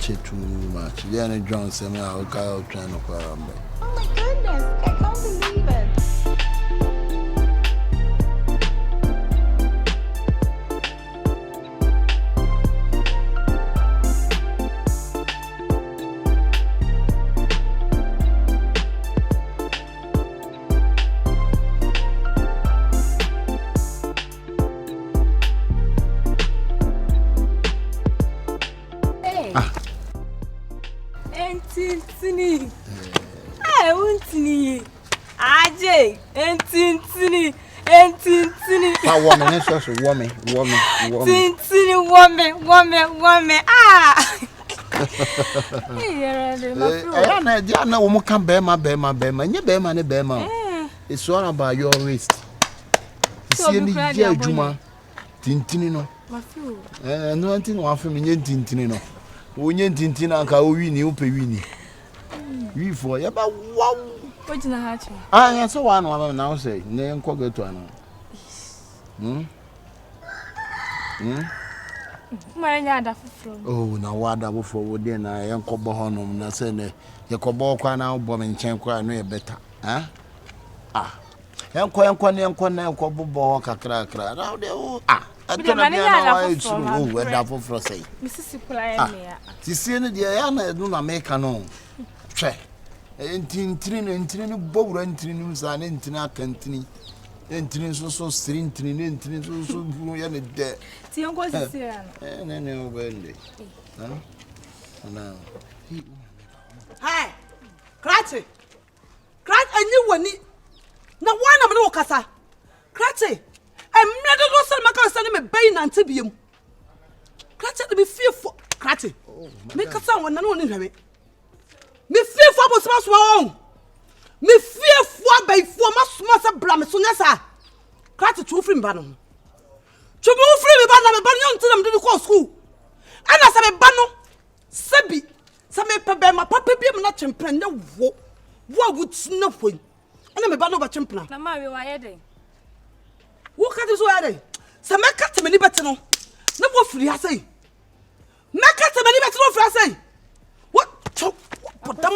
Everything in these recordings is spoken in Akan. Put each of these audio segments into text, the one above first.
too much. Then John said, I'll go trying to call him. Oh my goodness, I can't believe it. Entintini. I want me. Ajay. Entintini. Woman, it's just a woman. Tintini woman. Ah. I know woman can bear my, and you bear my. It's all about your waist. See any Juma. Tintinino. No, I think one for me, Tintinino. Onye tintina ka o wini o pe wini wi for ya ba wow o jina ha chi ya so one one now say ne enko geto ana mara nya ada foforo oh na wada foforo wo de na enko bo honom na say ne ye ko bo kwa na bo me nchen kwa no ye better enko na enko bo kakra na de Sisi ni dia ya na edu na meka no hwe entini bowura entini musa na entini akantini entini so entini so ya ne de ti yonko sisi ya no ne obende na hey krati anyi wani na wana me no kasa krati emredo do sel maka sel me bayin ante biem krati de me fearful krati me kasa wona no ni hwe me fearful abosoma so won me fearful abaifo masoma se bra me so nyasa krati tu free me ba no tu me free me ba na me ba no ntina me de ko school ana se me ba no sebi se me pe ma papa biem na chempren na wo wuti na foi ana me ba no ba chempna na ma we wa ye den wo ka ti so ya dey se me ka te me ni bete no na wo firi asai me ka te me ni bete no firi asai what bodam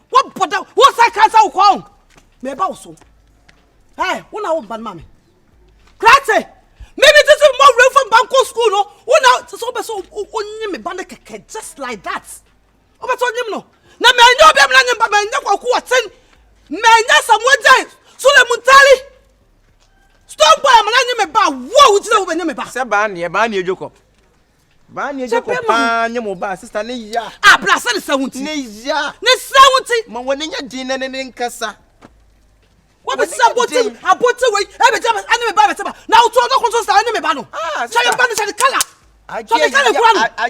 what bodam wo sai ka sa wo ko me ba wo so eh wo na wo ban ma me krate me bi tisi mo re from banko school no wo na so be so onyi me ban keke just like that o be so nyim no na me anya obi am na nyim ba me nya kwaku waten me nya samwajai so le muntali stop boy am na nyim me ba wo wo tina wo be nyim me ba se ba ne ejoko pa nyim ba sister ne ya bra se ne sawunti ne ya ne sawunti ma woni nya din ne nkasa wo be saboti aboti we e be jama ane me ba be taba na wo to no konso sta ane me ba no so ye ba ne se kala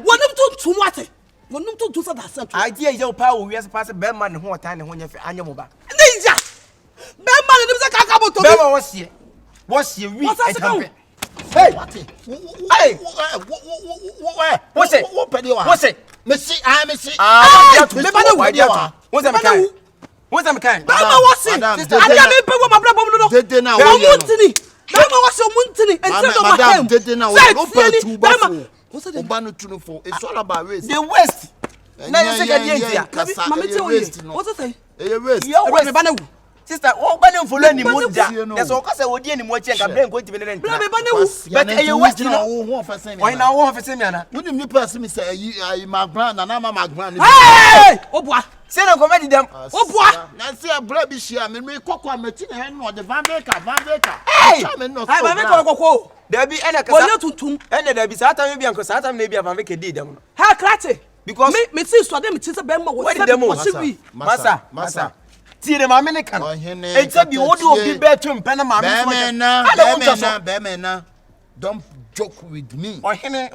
wonim to tumwate wonim to sa da santo idea ye pa wo wiase pass be man ne ho otan ne ho nya fe anya mo ba ne ja be man ne se kaka boto be ma wo sie wi e tampe hey hey wo pedi wa Messi me ba na wo dia wa wo se me kan ba ma wo si ada me pe wo ma bra bom no dede na wo muntini ba ma wo so muntini enti do ma kam dede na wo pe tu ba fo oba no tu no fo it's all about waste the waste na you say get here mama ti waste no what say waste me ba na wu sister wo ba ne follow ni mo da that's all cause we dey ni mo chen ka brain ko ti be ne bra me ba na wu but e waste no wo ho ofese mi why na wo ofese mi ana woni mi pass mi say ayi magran na na magran ni hey obua say na comedy dem obua na say bra bi shia me kokko ameti na he no de van baker hey ba me kokko there be ene kasa wona tutum ene there be sata me bi anko sata me bi van baker dey dem ha krate because me see so dem ti say be ma wo say masa tie dem American e say bi wodi obi be to mpe na ma me na don't joke with me ohene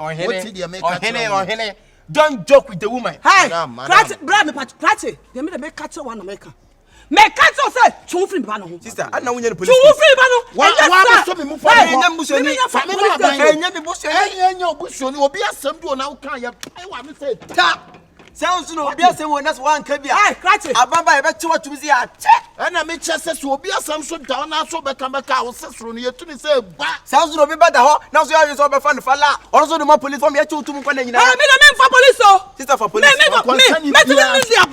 don't joke with the woman hey krate bra me krate dem me catch one America me catch say chu free ba no sister ana wonye no police chu free ba no wa so me mu fa enya mbusoni enya obusioni obi asem bi ona wo kan ya wa me say ta Sounds no be asem won as one ka bia. Hey, Kratty. Ababa e be che watu bizi a che. Ana me chese so obi asam so da na so be kan be ka wo sesro no yetuni se ba. Sounds no be bada ho. Na so ya so be fa no fala. Ono so do ma police form ya che utum kwa na nyina. Me no for police o. Sister for police. Me dia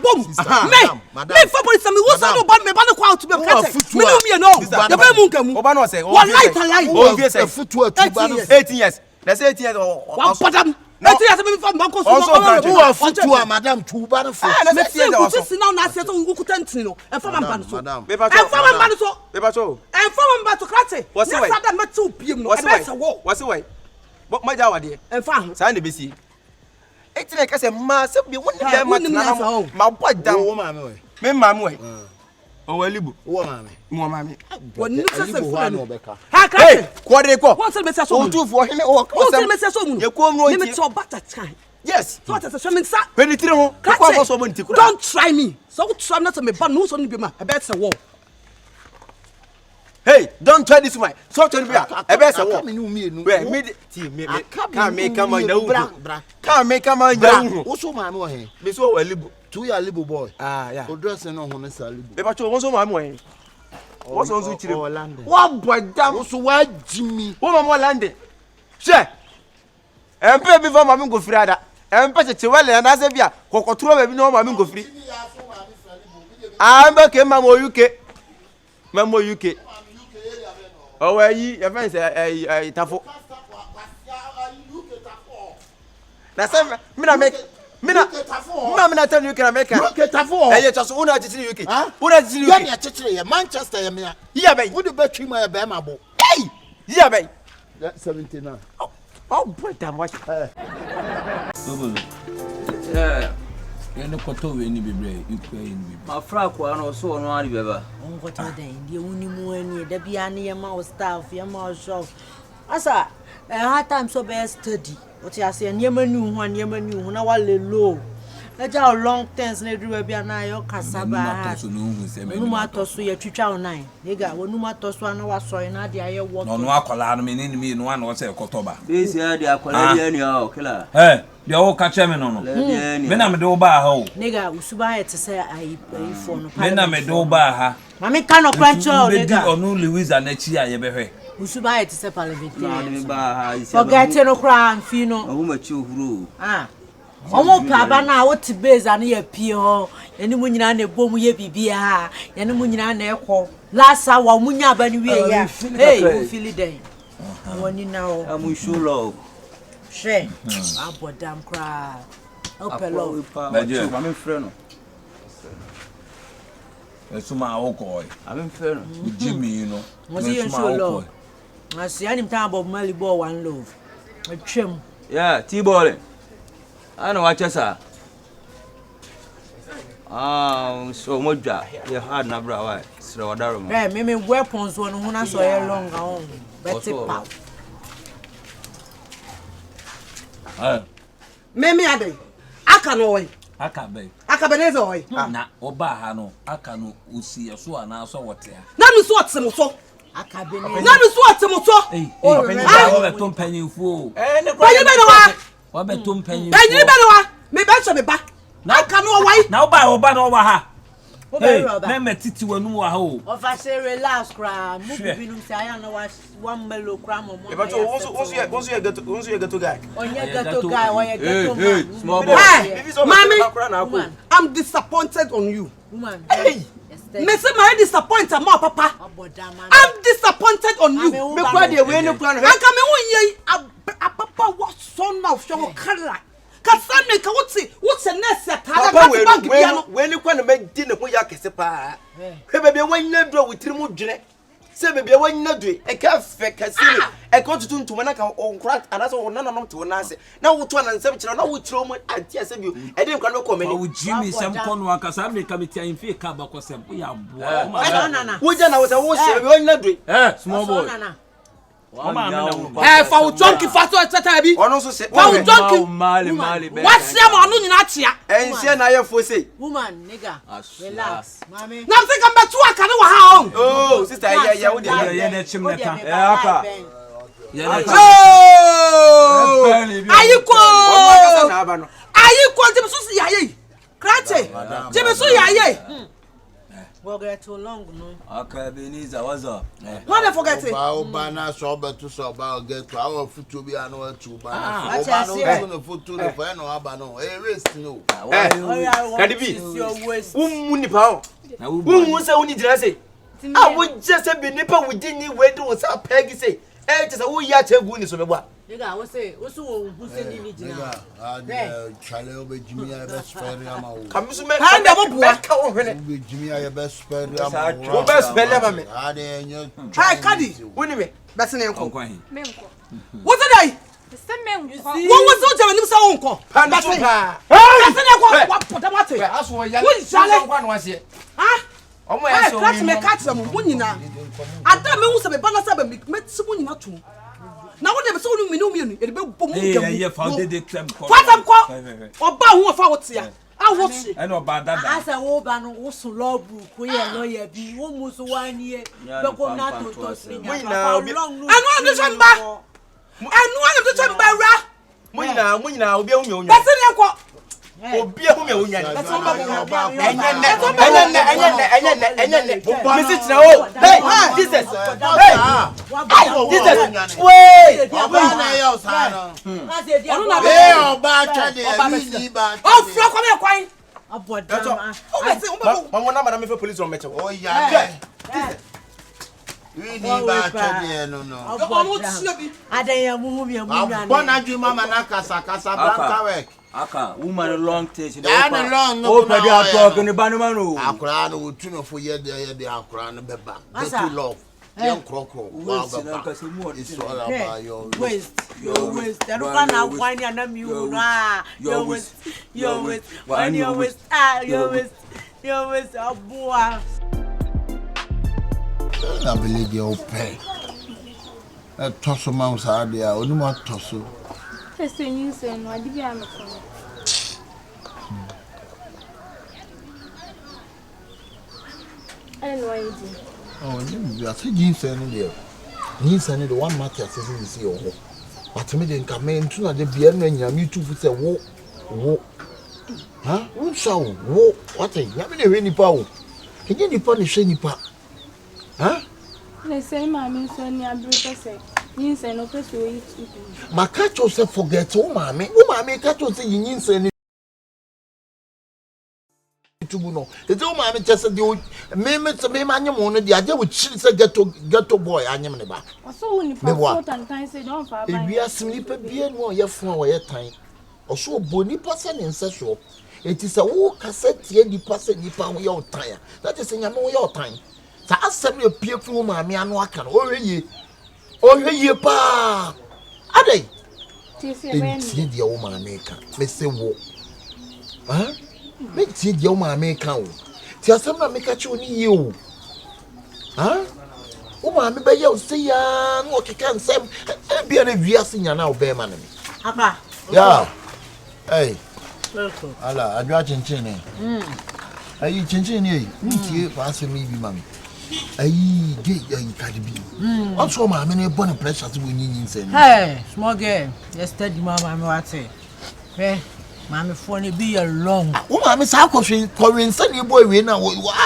bom. Me for police me wo so no ba me ba no kwa out be Kratty. Me no me no. Ya be mu nkamu. Oba no say. Wallahi talai. O vie say futu atu ba no 18 years. That's 18 years. Wa padam. Eti ya se me fa banko so. Who futu a madam tu ba no for. Me say ku ti sina na se to ngukuta ntini no. E fa man so. Me pa cho. E fa man so. Me pa cho. E fa man so Kratty. What's the way? Na sada me tu piem no. E be se wo. What's the way? But my jawa de. E fa ho. Sa na be si. Eti na ka se ma se bi woni be ma tna ma bo dam. Wo ma me we. Me ma me we. O wa libu. Wo ma me. Mo ma me. Woni se se fa no. Ha Kratty. Ko de ko. Won se me se so. O tu fo hene o ko Won se se. me se so mu. Ye ko mu o Me ti. to bata time. Yes. So what is the swimming sa? When it ho. Ko ko so mo nti kura. Don't try me. So what try not to me ban no so ni be ma. E be se wo. Hey, don't try this one. So try be e be se wo. Me no me nu. We me ti me can make am na wu. Bra. Can make am na wu. Wo so ma me wo he. Be so wa libu. 2 year libu boy. Ah, yeah. O dress no ho ne sa libu. Me pa cho won so ma me we. Won so so chire. London. Wa boy dam. Wo so wa jimi. Wo ma mo lande. She. Empe bi fa ma me go free ada. Empe che wele na se bia. Kokoturo ba bi no ma me go free. Ambe ke ma mo UK. Ma mo UK. Oh where yi your friend say tafo. Na se me na make me na tell you can make. UK tafo. Eh just una titiri UK. Una titiri Ya ni UK. a chechire ye Manchester ye me. Yeah ben. Wo de betwi ma ye be ma bo. Hey! Yeah ben. 79. Oh boy damn what. Yene koto we ni bebre ikwe ni bebre ma fra kwa no so no ari beba onko ta den die woni mu ani da bia ne ye ma o staff ye ma o shop asa ha time so be study o ti ase ne ma ni hu na wale low na ja long tense na edru bia na yo kasaba ha no ma to so ye twitwa online nega wonu ma to so na waso na de aye work no no akola no me ni mi no an wo se kotoba esi adi akola dia ni o kila de o ka che me no me na me do ba ha o nega usuba ye te say ai phone no me na me do ba ha mami kan no kwancho nega onu Louisa na chi aye be hwe usuba ye te say parliament na ni ba ha isi forget no kra amfi no o ma chi ohuro omo paba na wo ti base anu ye pie ho eni mu nyina na ebo mu ye bibia ha eni mu nyina na ekọ last hour mu nya ba ni wie ya hey you feel den woni na o amu shulo she abodam kra opelo ba je ba me frɛ no esuma awoko am frɛ no Jimmy no mo si yen shulo asi ani mta bob mali bo one love atwem yeah T-ball ana wa chesa so modja ye hard na bra wa sira wadaro mo me weapons won ho na so ye long on better pa Me ade. Aka no we. AKABENEZER we. na oba ha no aka no usi so ana so wote ha Na no so otem so. AKABENEZER Na no so otem so. wo be tom panyinfo Panyi be no wa. wo be tom panyinfo Panyi be no wa. Me be so me ba. Aka no wa. na oba no wa ha hey me titi wanu wa ha o ofa say relax kra mu binum say aya na wa one melo kra mo mo E but once you get to guy. onye gato guy oye gato man small boy Mommy, I'm disappointed on you. woman Hey! Me say my disappointed more papa. I'm disappointed on you. Me kwa de we no kwa no. Aka me won ye a papa what son of your color. Kasa me ka wotse nurse atada Papa ka bank bia no. we ni kwa no medi ne ho ya kese pa. He bebe wanya do witiri mu dwene. Se bebe wanya do e ka fe kase ni. E ko tutu ntuma na ka onkra anaso wonanom to na ase. Na woto na nsem kire na wotiro mu anti ase bio. E de nkwa no ko meni. wo Jimmy sem kono akasa me ka metia infi ka ba ko sem ya bo Wo je na wo se wo hye wanya do. small boy For wo junkie faso etata bi. Ono so se. For wo junkie. mali be What say mo anu nyina tia. Enhye na ye fo sei. woman nigga relax mami Na say kan betu aka ne wa ha on. Oh, sister yeah wo de. ye na chim na ka aka ye na chim Oh! Ayiko! Ono ka na aba no. Ayiko ti so si yaye. Jimmy so yeah. We'll get too long, no. AKABENEZER, what's up? Why they forget it? Bana so better so about get to our foot to be an hour to Bana. No foot to the final abano. Rest no. Can it be? Munipao. Who say only dress it? I would just have been nipper with Dinny where to what's up, Peggy say. It is a wee yat of wounds on the what? I was say, who's sending Charlie over Jimmy, I best friend. Come to me, I never work over it. Jimmy, I best friend. Best friend. Hi, Caddy. Win me. That's an uncle. Menko. What's it I? The same menko. What was so German so uncle? That's an uncle. What That's why you're was here. Huh? Oh, my catch me, catch them, Munina. I don't know who's a banana sabbath, met someone not to. Now, what ever told me, no meaning, it'll be boom. Yeah, founded the club. What I'm called or bow who fought here. I watch it. I know about that. as a woman also love we are lawyer be almost 1 year. Look not to touch me. I know the chamber. And one of the chamber. Munina, will be on your That's an uncle. Obi ehun me onya. That's all about. Visit now. Hey, Jesus. Hey. Jesus. Wait. Oh, flock on your coin. That's all. Mama na madam for police on mecho. Oh yeah. We need back no. I don't know. Bona juma manaka kasa branca work. Aka woman long taste. Long no. Opa dia talk ni banumanu. Akra no tuno for ye de akra no beba. Get love. Young crocro. It's all about your waist. Your waist. That one now wine and you na. Your waist. Your waist. When your waist. Your waist. Your waist. Boy. I believe you pay. A toss of mouse idea, or no more toss. First thing you say, no, I did be on the phone. I don't know why you did. Oh, you are saying sending there. He's sending the one matter says you see your but to me, then come in to the Vienna and you two say, whoa. Huh? Who shall whoa? What a yammy any power. Can you punish any part? Huh? They say, Mammy, so near Bruce say, you say no person will eat. My cat yourself forget, oh, mammy. Oh, mammy, cat you say you need any. To know. It's all mammy just said you made to me, man, you wanted the idea which she said get to boy, I am in the back. So when you put and time say, don't fall. If we are sleeping, be more your phone your time. Or so bonny person in sexual. It is a walk cassette, the person you found your time. That is in your time. Sa send you people mammy and waka oh ye pa ade ti dia wo mammy ka me say wo huh me ti dia wo mammy ka wo ti asem na me ka chi oni ye wo huh wo mammy be ye o say ya no keka nsem bia na wiase nya na wo be ma na me aka yeah hey ala adwa chinchin ni ayi chinchin ni ntie fa asem bi mami ayi gay ayi kadibi also ma me ne born pressure to win say hey small girl yesterday mama me what say eh mama phone be long wo ma me sa kwin say ni boy we na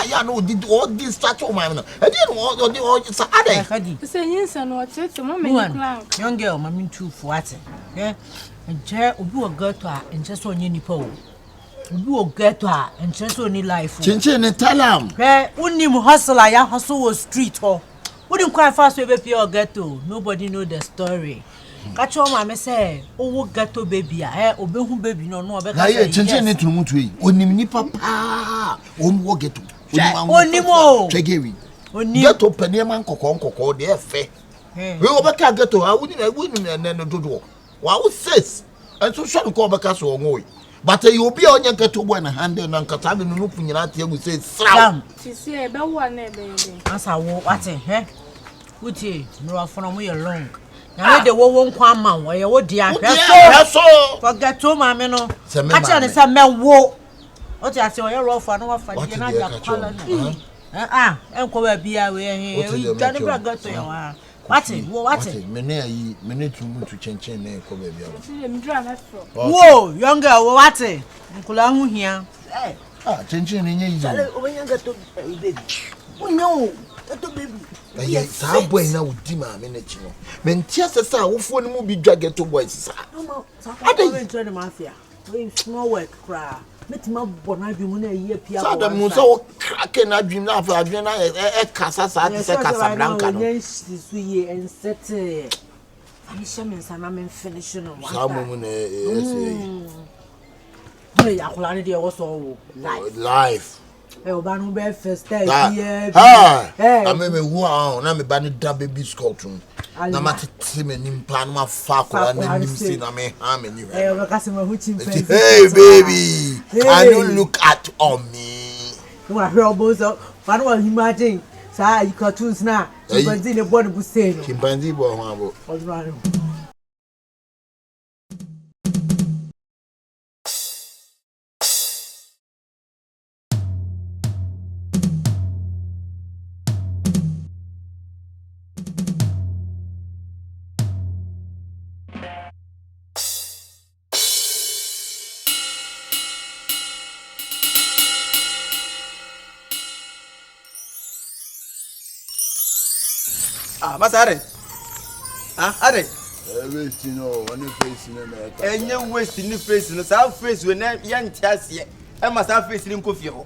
ya no did all this start o ma me no e dey no sa ade say yin say no tete mo me plan young girl mama too for what eh enje obi wo go to a enje so onye nipa o obi wo get to a enje so ni life chinchin ni talam unim hustler ya hustle was street ho wouldn't quite fast we be or ghetto nobody know the story catch your mama say oh ghetto baby obehu baby no obe ka say chinchin ni tunumutu yi onim ni papa wo ghetto onimo chegewi ghetto penie man kokko de efe we obe ka ghetto a wuni na no dodo wa wo says and so shall ko obe ka so onwo but you be on your ghetto boy na handle na nkata be no punyina tie go say sram ti see e be wo na e be asa wo what uti no from you long na me de wo nkwa ma wo ye wo dia so forget to mama no acha ne say me wo o ti ase o ye ro fa no wa fa die na ja kwala na enko ba bia we he dane bra ghetto ya wa what me tumu to chinchin na ko ba bia see me dra na so wo young girl what nkula hu hia Ah, chenchen ni nyi. Chale obenya gato baby. Unyo, gato baby. Aye, sa boy na udi ma me na chi no. Me ntia sesa awofo ni mu bi dwa ghetto boys sa. Mama, sa ko we try the mafia. We small work cra. Metima bona bi mu na ye pia ko. Sa da mu so crack na adwim na afa adwim na e kasa sa ti se Casablanca no. Yes, this we and set. Finish me sana me finish no. Sa mu na say. Hey, akola ni dey wo so Life. Oba no be first time here. I me who am na me ba ni da baby school tun. Na ma tete me nim pa na ma fa akola na nim si na me ha me ni. We ka se ma hu chim fancy. Hey baby, can you look at on me? You are here both so. Fa no imagine. Sa you cartoons na. Chimpanzee ne board bu say no. Chimpanzee bo ho abo. Odro Ah, Masare. Ah, Are. Waste no, one face no me. Enye waste ni face no, sa face we na ya ntiase. E ma sa face ni nkofie ho.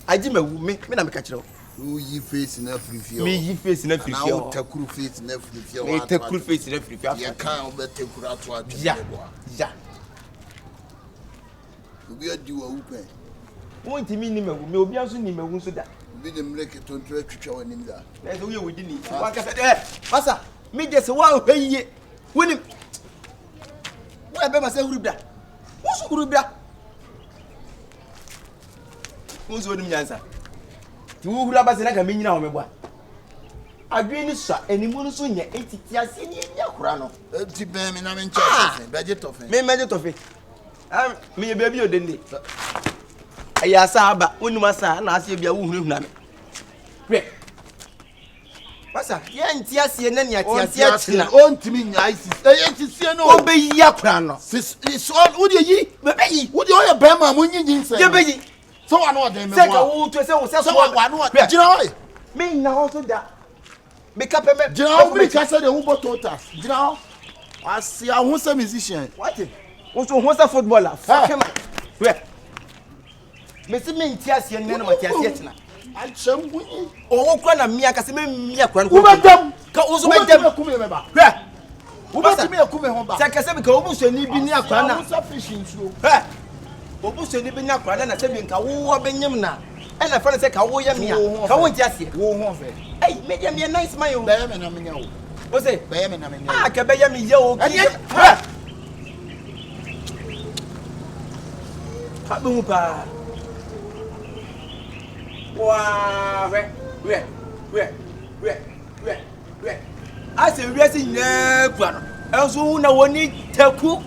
Agi mawu me na me ka kire ho. Who yi face na frifie. Me yi face na frifie ho. Na takuru face na frifie. Me takuru face na frifie. Ya kan obe takuru ato ato. Ya. Ya. Obi adi wa upe. Won timi ni mawu, me obi anso ni mawu nso da. Obi de mreke tontre twitwa wanim da. Na so ye wodi ni. Wa ka se masa, me je se wa hweye. Wonim. Wa be ma se hurubda. Wo so hurubda. Wo so wonim nyansa. Ti wo hura ba se na ka me nyina ho me boa. Adwe ni so enimu no so nya entiti ase ni nya kura no. Ti ben me na me ncha tofen, beje tofen. Me meje tofen. Me ye baby odende. Aya saba wonim asa na ase bia wo hunahuna me. Hwe. Masa, ye nti ase na ne ati ase achina. Ontimi nya isis. Entisie no. Obeyi akura no. Sis is all wo de yi. Bebeyi. Wo de oye be ma mo nyinyin se. Ye beyi. So wa no de me Se ka wo to se wo se so wa no. Jira oi. Me na ho so da. Me ka pe me. Jira o me ka se de wo bototas. Jira o. Asi a ho se musician. What? Wo so ho se footballer. Fuck him. Hwe. Me si me nti ase ne no mati ase achina. Acham bunyi. O kura na mia ka se me mia kura no. Wo bedam. Ka wo so bedam. Ku me ba. Hwe. Wo ba me ku me ho ba. Se ka se me ka obu so ni bi ni akura na. Wo so fishing so. Hwe. Obu so ni bi ni akura na se bi nka wo benyem na. E na fa se ka wo ye mia. Ka wo nti ase. Wo ho fe. Hey, me dia me nice man yo. Be me na me nya wo. Wo se Be me na me nya. ah ka be ye me ye o. Hwe. Ha bu mu pa. Wow, we. I say we see never. Enso na woni taku.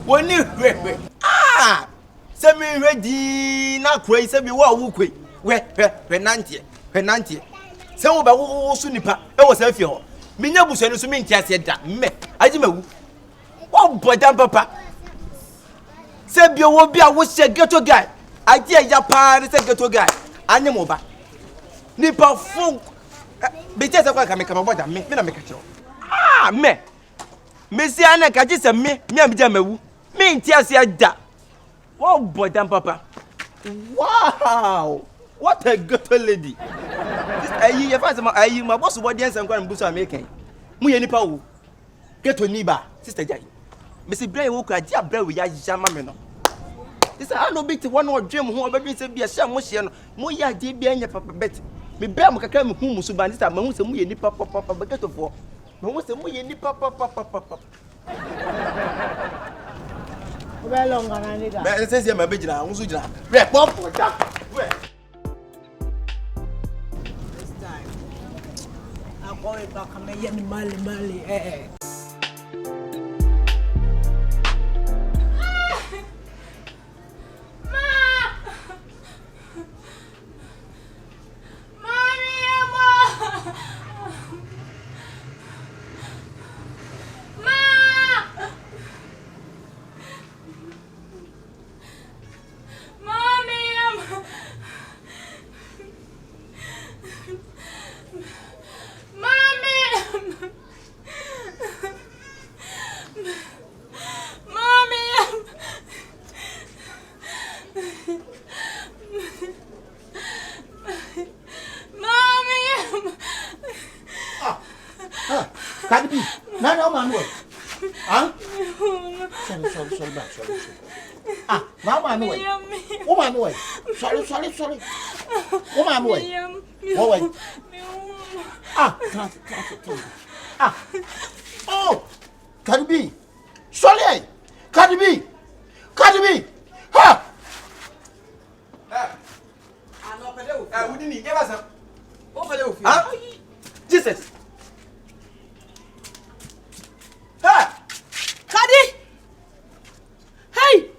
Woni we. Ah! Se me ready na krai se bi wa wu kwe. We nantie. Se wo ba wo so nipa e wo se fie ho. Menya buso no so me ntia se da. Me. Agi mawu. Wo bodam papa. Se bi wo bi a wo she ghetto guy. Agi ya pa se ghetto guy. Anye mo ba nipa fun be tese kwa ka me ka boda me na me ka kiro ah me si ana ka ji se me am ja mawu me nti ase ada wo boda papa wow what a good lady this ayi ye fa se ma ayi ma boss body ense kwa mbuso american mu ye nipa wo geto ni ba sister jai me si bra wo kwa ji abra we ya jama me no this I no bit one or dream who baby say be a sham mo hye no mo ya de bia nya papa bet me bra mo kakra me hu musu ba this ma hu se mo ye ni papa begetofo me hu se mo ye ni papa Obe longa na ni da. me say say ma be jira hu su jira re pop ja we This time. I'm going back and me mali. Manuel. Huh? Sorry. Ah, Mama Noel. Woman Noel. Sorry. Woman Noel. Wait. Ah. Oh, Cardi B. Sorry. Cardi B. Ha. We didn't give us a. Huh? Jesus. Ha. Kadi. Hey.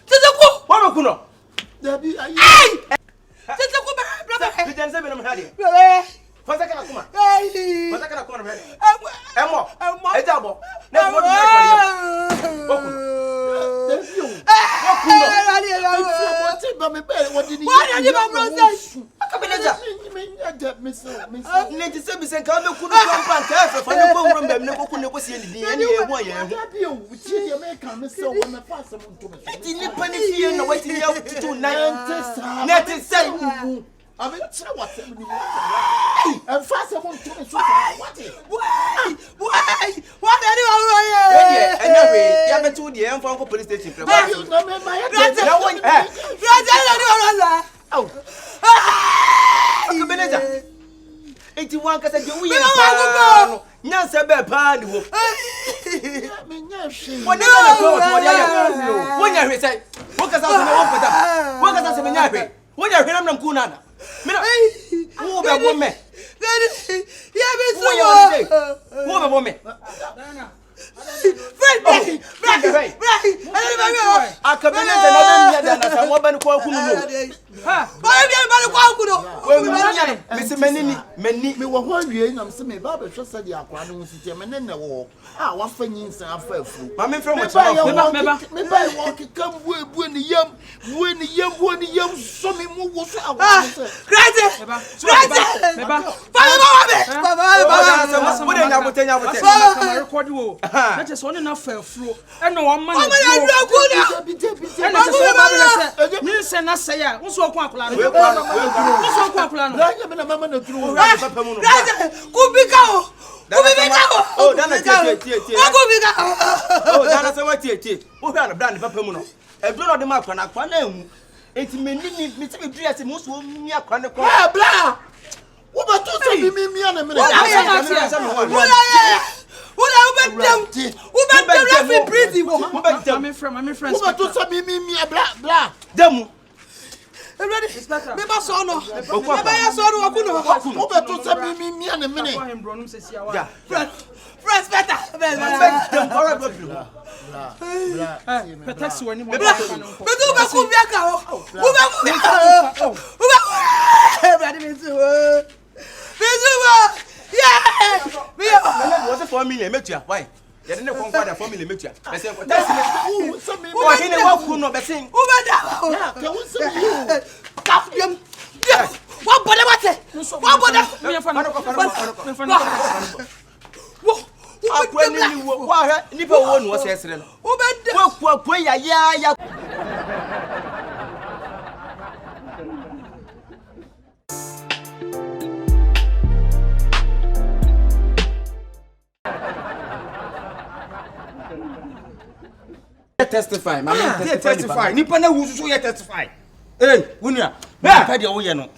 Tete Mama kuno. Debbie, Hey. Tete ko bra. Bijan se benam hadi. Fasa kana kuma. Hey. Fasa kana kuma bra. Emo. Ejabo. Na mo di ko ya. Boku. AKABENEZER. Nenti se bisen ka me kunu kwampa nka afa fa ne ko wuro mbem ne ko kunu ko sie ni ne ye ho ye ho. Ti ni pani fie na wati ya tutu na. Neti se I'm in what? And fast I want to what? What are you here? Anyway, you have to the M for police station. AKABENEZER. 81 kasa je wuye pa. Nyansa be pa ni wo. Woni na ko wo ya. Wonya hwe sai. Wo kasa so na wo pata. Wo kasa se nya hwe. Wonya hwe nam ku na. Mina. Wo be bo me. Ya be so. Wo be bo me. AKABENEZER na be mia da na sa mo ba ni ko kunu no. Ha. Ba bia ba ni kwa kuno. Wo mi nya no. Me se mani me wo ho awie na me se me ba be hwe sa dia akwa no sisi me ne wo ah wa fa nyinsan afa afu ma me frɛ mo chama me ba wo keka bu ni yam so me mu wo so awa se Crazy. Meba. Wo de nya bote Kama record wo. Na che so ne na fa afuro. E no wa ma na. Na che so ba be se. Ni se na se ya. Wo so ko akula no. Wo so ko akula no. ya me na mama na turu wo papa mu no. Kubika o. Oh, dana tie. Kubika. Oh, dana se wa tie. Wo hwa na brand papa mu no. E duro no de ma akwa na emu. Enti menini me se me dua se mo so mi akwa ne ko. Ah bla. Wo ba to se mi ana me. My friend. Wo ba to se mi bla. Demu. Ready? Me ba so no. Me ba ya so no wakuno. Wo ba to se mi ana me. Ja. Friends better. Dem ora go blu. Protect you anymore. Me do ba ku biaka o. Wo ba ku biaka. Wo ba. Ready me too. Yeah. Me Was it 4 million metua? Why? You didn't conquer the 4 million metua. I said, that's me. Who are in a walk who know the thing? Who went down? Can we say Captain. What body what it? What body? Nipa won was yesterday. Who went down? Ya. Testify, testify. Nipa na wusu so testify. Hey, wunia. Ba ka dia wo ye no.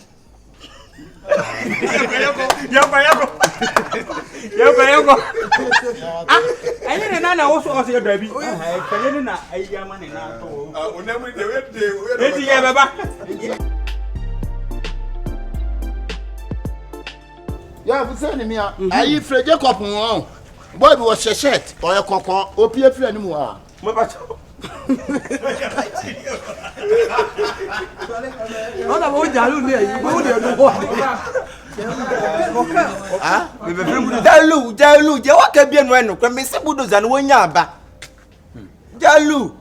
Yoko. Ah, ayi na wo so o se dabi. Ah, kanye na ayi ama ne na to. Ah, onam de we. Eti ye baba. ya bu se ni mi a ayi Fred Jacob won boy bi wo shirt o ye kokon opie firi ani mu a Mo ba Ona mo jalu ni eyi. Mo de no bo. Ah, me be frem budu. Jalu, je wa ka bia no eno, kwa me se budu za no wonya aba. Jalu.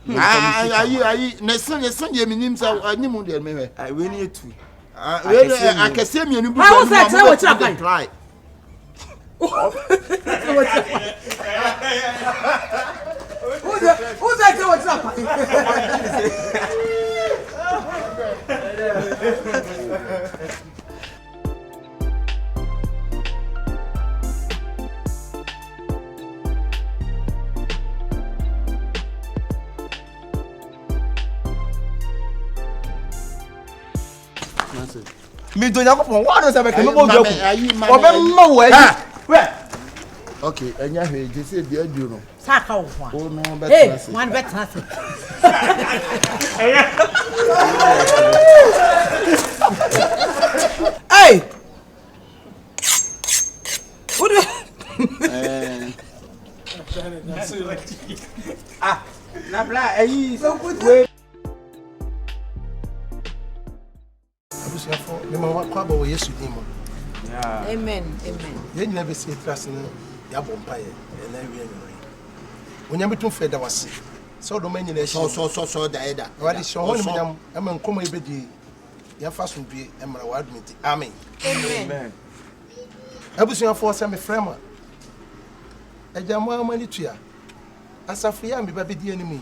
ayi ne san ye minim sa ani mu de me we Ai we ni etu. akese mi ani bu How say tell what you try Who's that tell what you Me do Yakopon, what is a mechanical joke? Okay, and you hear this is the you know. Saka Oh no, hey, better. one better. Hey! What do Na bla ayi so we abusuafo me ma kwa ba wo Yesu din mo. Amen. Ye nyina be se trust no ya bompa ye na wi anyore. Onyame tun fe da wase. So do man nyina So da eda. Wadi so ho ni nyam am nkomo ebedi ya fa so due emra wa admit. Amen. Amen. Abusuafo se me frema. Ejamo amani tua. Asafu ya me ba bedi animu.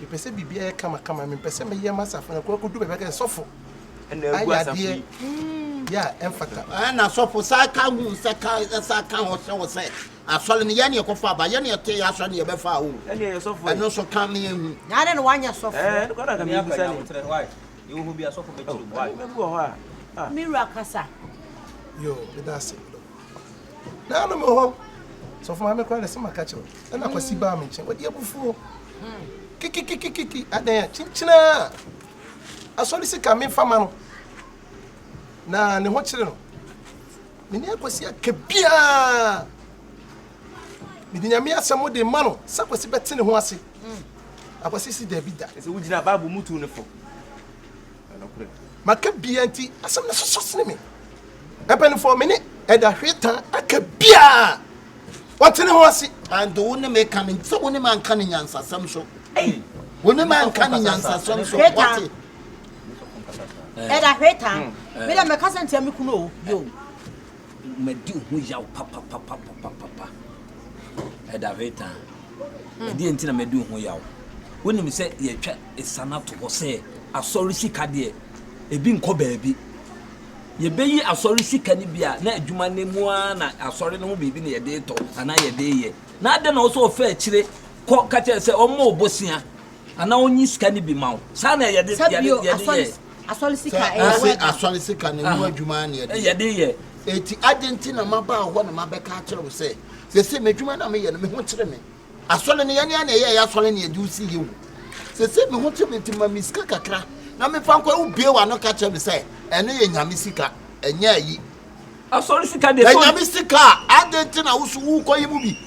E pese bibia e kama me pese me ye masafu na ko du be ka sofo. And the yeah, emphata. And I saw for Saka who Saka or say, I saw in the Yanni of Faba, Yanni of Tay, I saw near Befa, and also coming in. I don't want your soft. why you will be a sofa why Mirakasa. Yo, that's it. Now no more. So for my cry, some catcher. And I was see barman. What you before? Kiki, at there, chinchina. I saw this coming from man. Na ne ho kire no. Me ne akwasi akabia. Me dinya me asamo de ma no, sakwasi bete ne ho ase. Akwasi si da bi da. so we dina babu mutu ne fo. Makabia nti asam na soso ne me. Epani for me ne eda hwetan akabia. What ne ho ase? And the one make coming, so one man can in answer some so. One man can in answer some so. What? Eda hwetan. Me da me kasa ntia me kuno yo. Me di hu yaw papa. Eda hwetan. Edi enti na me di hu yaw. Woni me se ye twa esana to ho se asori sika de ebi nko baabi. Ye beyi asori sika ni bia na adwuma ne mu na asori no ho bibi na ye de to ana ye de ye. Na ade na so ofa akire ko ka che se omo obosia ana onyi sika ni bi mawo. Sa na ye de ye. Asoli sika na mu adwuma na ye de ye. Eti Argentina maba ho na mabeka akire wo se me adwuma na me ye no me ho kire me. Asoli ne ye na ye asoli ne ye du si ye wo. Se me ho kire me ti ma miska kakra. Na me fa nkwa ubie wa no ka kire me se eno ye nyame sika enya yi. Asoli sika de so nyame sika Argentina wo so wo koyi mu bi.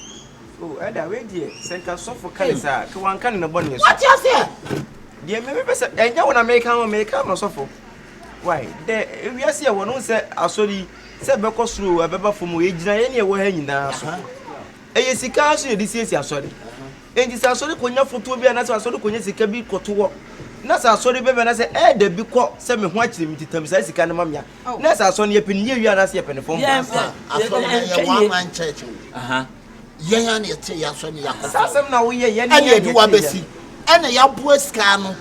Oh, Ada we die senka sofo kanisa ke wan kan na bone so. What you say? Die me pese enya wona America no sofo. Why? De we ase e wono se asori se beko suru abeba fomo ye gina ye ne e wo ha nyina so. Eye sika so ye di siesi asori. Enji se asori konya foto bi na se asori konya sika bi koto. Na se asori bebe na se da bi ko se me ho akire mi titam se sika ne mamia. Na se asori ye pini ye wi na se ye pene fom. Asori ye one man church. Yenya ne te ya so ne yakọ. Sasem na wo ye ye ne ye du abesi. Ena ya bu ska no.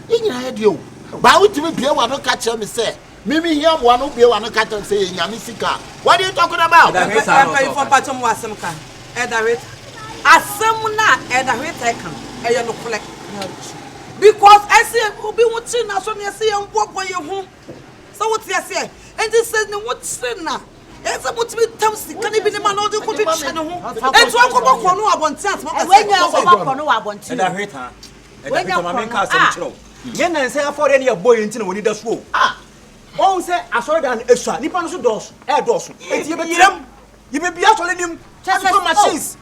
Enyina ye de o. Ba wutimi bie wa no ka kire me se. Mimi here wa no bie wa no ka kire say nyame sika. What are you talking about? I for patom wasem kan. Edawet. Asem na edawet I kan. Eye no collect. Because I say obi wuti na so ne say embobo ye ho. So what you say? And this says no what say na. Esa mutimi tamsi kan bi ne ma no de ko bi che ne ho. Etu akobọ ko no abonti atmo ka. When you akobọ ko no abonti. Edawet ha. Edawet ma men ka asem chiro. Ye nan say afore ne ye boy nti na woni da so. On say asore dan esua nipa no so dos eti ye betrem ye be bia sole nim super machines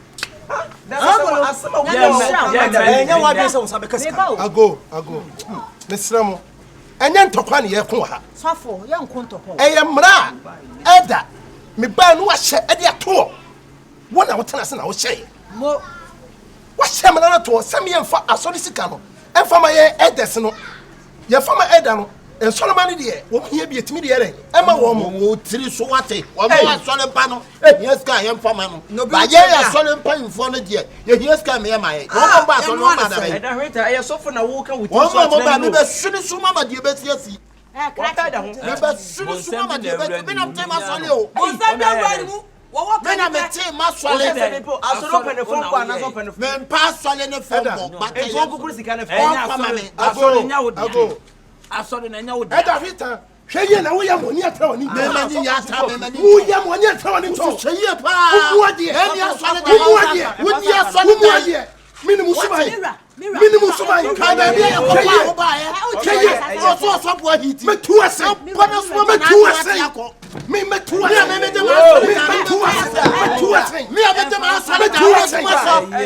ago mesramo enya ntokwa ne ye ko ha safo ye nko ntokwa eye mra eda me ba no wa hye ede ato wona wotena se na wo hye mo wa hye mra na to sam ye mfa asore sika no emfa ma ye edes no ye fa ma eda no en Solomon de wo hie bi etimi de yere e ma wo mo wo tiri so wate wo ma Solomon pa no yes ka ye mfa ma no ba ye ya Solomon pa info no de ye yes ka me ye ma ye wo ba Solomon pa da be Eda hweta ye sofo na wo ka wuti so so mo ba me be suni so mama de be siasi waka da ho me be suni so mama de be me na tema Solomon o Mo sa bia bra mu wo wo me na me tema Solomon asoro pene fom kwa na so pene fom me pa Solomon ne fom ba e so kukuru sika ne fom asoro nya wo ago asɔre na nya wo Eda Rita. Hweye na wo ya moni atra oni. Me mani ya ta me mani. Wo ya moni atra oni to. Hweye pa. Wo ade. Eni asɔre da. Wo ade. Wo di asɔre Wo ade. Minimum subai. Minimum subai. Ka da bi ya ko ba ba ya. Hweye. So so bo hiti. Me tu ase. Bana so me tu ase. Me tu ase. Me tu ase. Me abete ma asɔre da.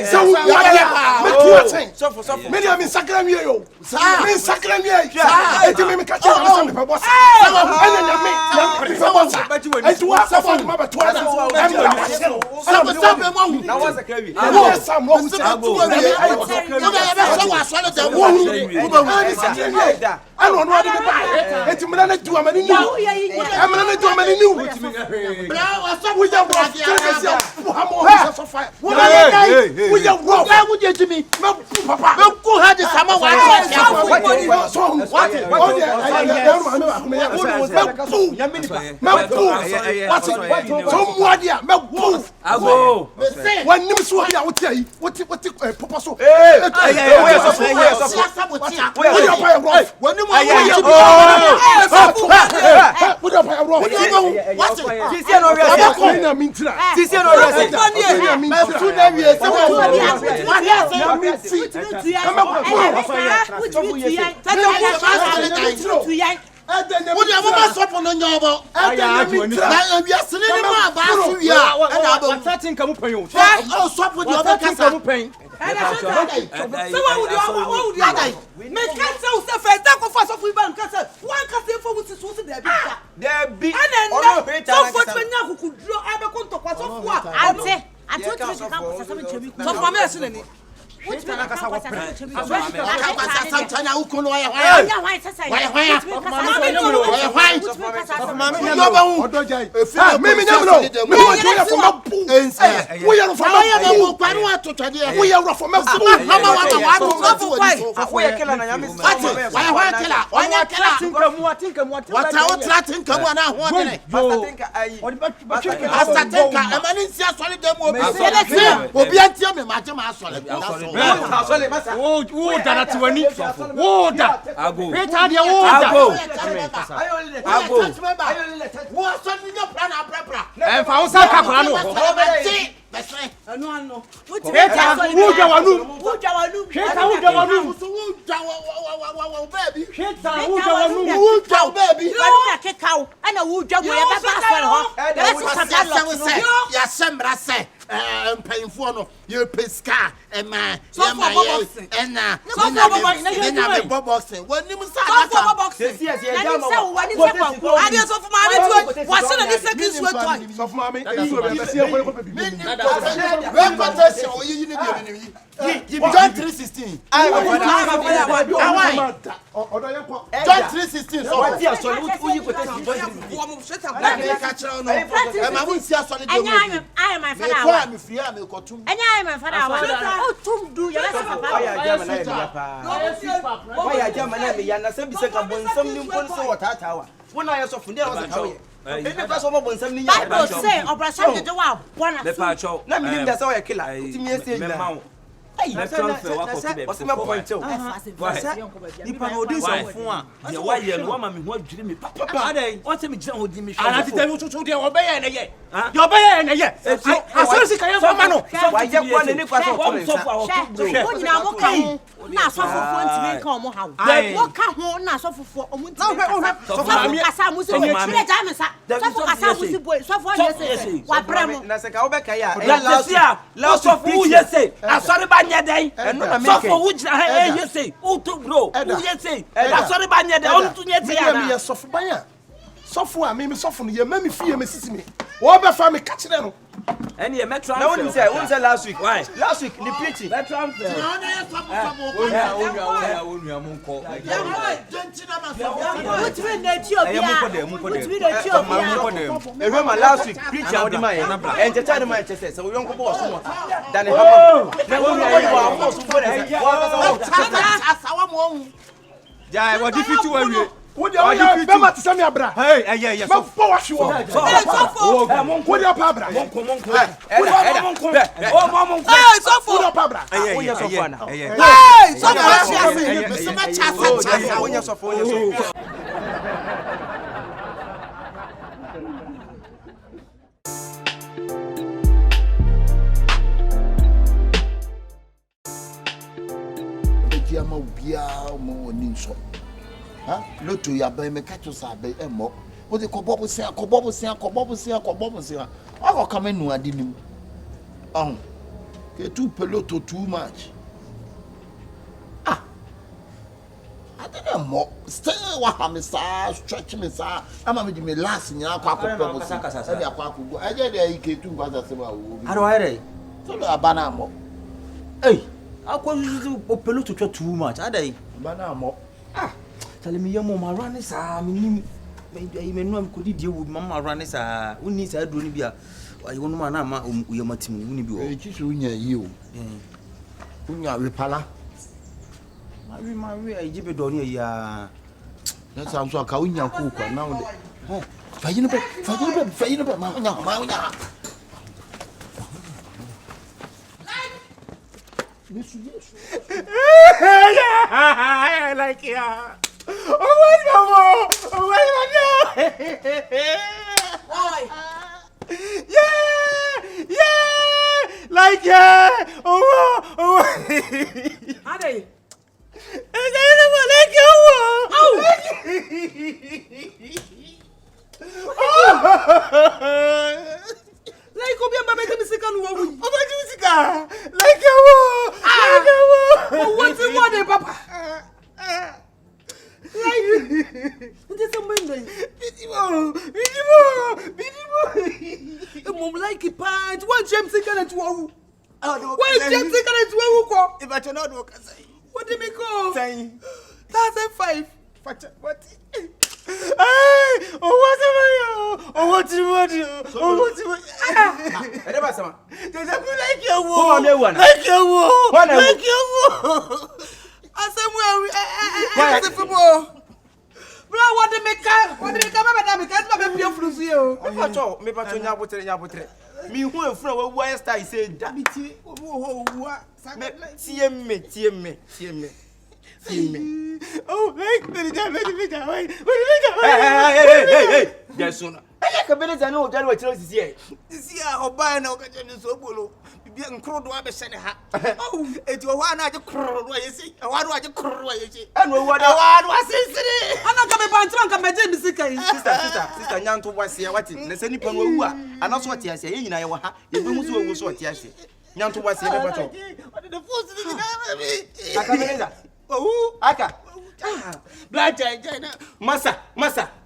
So wo ade. Me tu ase. So Me dia me sakra mi yo. Me sakra mi. Eti me ka che na so me boss. Ana na me boss. Eti wa so for ma ba tu ase. na was a kawi Wo sam wo hu ano no ade me ba eti me na du amani ni amana na du amani ni wo ya wo so fa wo ya wo wo je timi papa me ku ha de sama wa Ago. When you so here, what you papa so. What you have up on your boat? I am yesterday. Oh, swap with your castle pain. Someone would you make cancel stuff and talk of us of we bank castle. One castle for which is also there. there be And then so for when you could draw Abaco to pass off what I say. I told you to come for something. Which man can say Wo da na tiwani. Wo da. Ago. Peter dia wo da. Ago. Wo so ni your plan abra. Fa wo sa ka kora no. Anu anu. Peter wo da wanu. Peter wo da wanu. Baby. Peter wo da wanu. Wo da baby. Wanu ke kawo. Ana wo dwa mo ya ba ba asore ho. Ya sembra se mpanyimfo no ye peska ema ya ma ye ena na me boxing woni mu sa na boxing yes ya jama wani se kwa ade so for ma ade wa se na ni second sweat toy So for me, when contest oyi ni bi John 3:16 John 3:16 so what ya so uyi ko test wo mo sheta na me ka kire no e ma mu nsi asole de Anya I my father. me free am e kotum Anya I my father. Oh tum do ya se papa. ya jama na ya pa ya jama na ya na se bi se ka bonsam ni mpon so watatawa wona ya so funde ya so tawo ebe pa so mo bonsam ni ya Bible say operation de wa bona. Me pa cho. na minim da so ya killer timi ese na Me transfer wa ko tibe. o se me point o Nipa no odi so fun a. Ye wa ye no wa ma me ho adwiri me papa. Adai. O se me gina ho di me hwe. Ana titemi tutu de obeye na ye. Ye obeye na ye. Asori sika ye fama no. wa ye kwa ne ni kwa so ko so fa o Wo nyina mo ka ho na asofofo ntimi ka omo hawo. Wo ka ho na asofofo omo ntimi ka. Sofo kasa musi bo chire ja me sa. Sofo kasa musi bo sofo yese. Wa bremo. na se ka obeka ya la sofo yese. Asori ba nye den. Sofo wo gina ha yese. O to bro. Wo yese. Asori ba nye den. O tu nye ti ya me na. ye sofu banya. Sofu a me sofu no ye ma me fie me sisi me. Wo be fa me ka kire no. And ye me transfer. na woni say last week Why? last week ni preaching Me transfer. Onua mo nko. Wotiri na Ethiopia. Wotiri na Ethiopia. remember last week preaching odi man and tell them man say we yon ko boss mo dan hama na woni ayi wa boss mo na wa asawa mo Ja, what if you two are Wo dia wo ya be ma tse me abra. Hey, Ma po wa hwe wo. Wo dia pa abra. Monko. Wo monko. Hey, sofo. Wo dia pa abra. Wo nya sofo ana. Hey, sofo asiase. Me se ma chasa. Wo nya sofo. Ama ubia mo ni nso ha loto ya ba me ka to sa ba emo o de kobobo se o ka menu ade nim ke tu peloto too much I don't know stay wa ha me sa stretch me sa ama me di me last nya akwa kobobo se e de akwa akugo eje de ke tu ngwaza se ba wo bi aro ere so lo abana mo akwa o peloto too much adai abana mo tell me yamo ma run sa me no am kodi die wo mama run sa uni sa aduro ni bia ayi wono ma na ma uyamatim uni bi o chi so nya yi o unya we pala ma we ayi be do ni ya na sam so ka unya ku kwa na wo de fa yi no be ma unya Yes. I like it. Oh my God! Oh my God! Why? Yeah! Like yeah! Oh! Ade. Like Like obi am ba me sika no wo. Obaji sika. Like yawo. Like yawo. What you want, papa? Like. Ndi se mendo. Bidimo. Mom like pant. What James sika na to wo. What James sika na to wo ko? If I turn out work say. What do me call? Say. 1005. What? Hey, what am I? What do you want? Ere ba sama. There's a like your Who am I one? Like your wall. Like your I said football. Bro, what do me ka? What do me ka? Me ka be pio frusi o. Me pacho nya botere. Me hu efuna wa wa style say da. biti. Oh, what? Tie me. Oh, hey. Hey. Yes, sir. AKABENEZER no jare wa chiro sisi e. Sisi a oba na o ka je ni so bolo. Bibia nkro do abehye ha. Oh, eti o hwa na aje kro do ayesi. E hwa do aje kro do ayesi. Anu wa da. Hwa do asisiri. Ana ka me bantran ka me je mi sika yi. Sister nyanto wase wati. Na se nipa no wu a. Ana so wati ase. Ye nyina ye wa ha. Ye bi hu so wu so wati ase. Nyanto wase be bato. What the force is in AKABENEZER. Oh, Aka. Black China. Masa.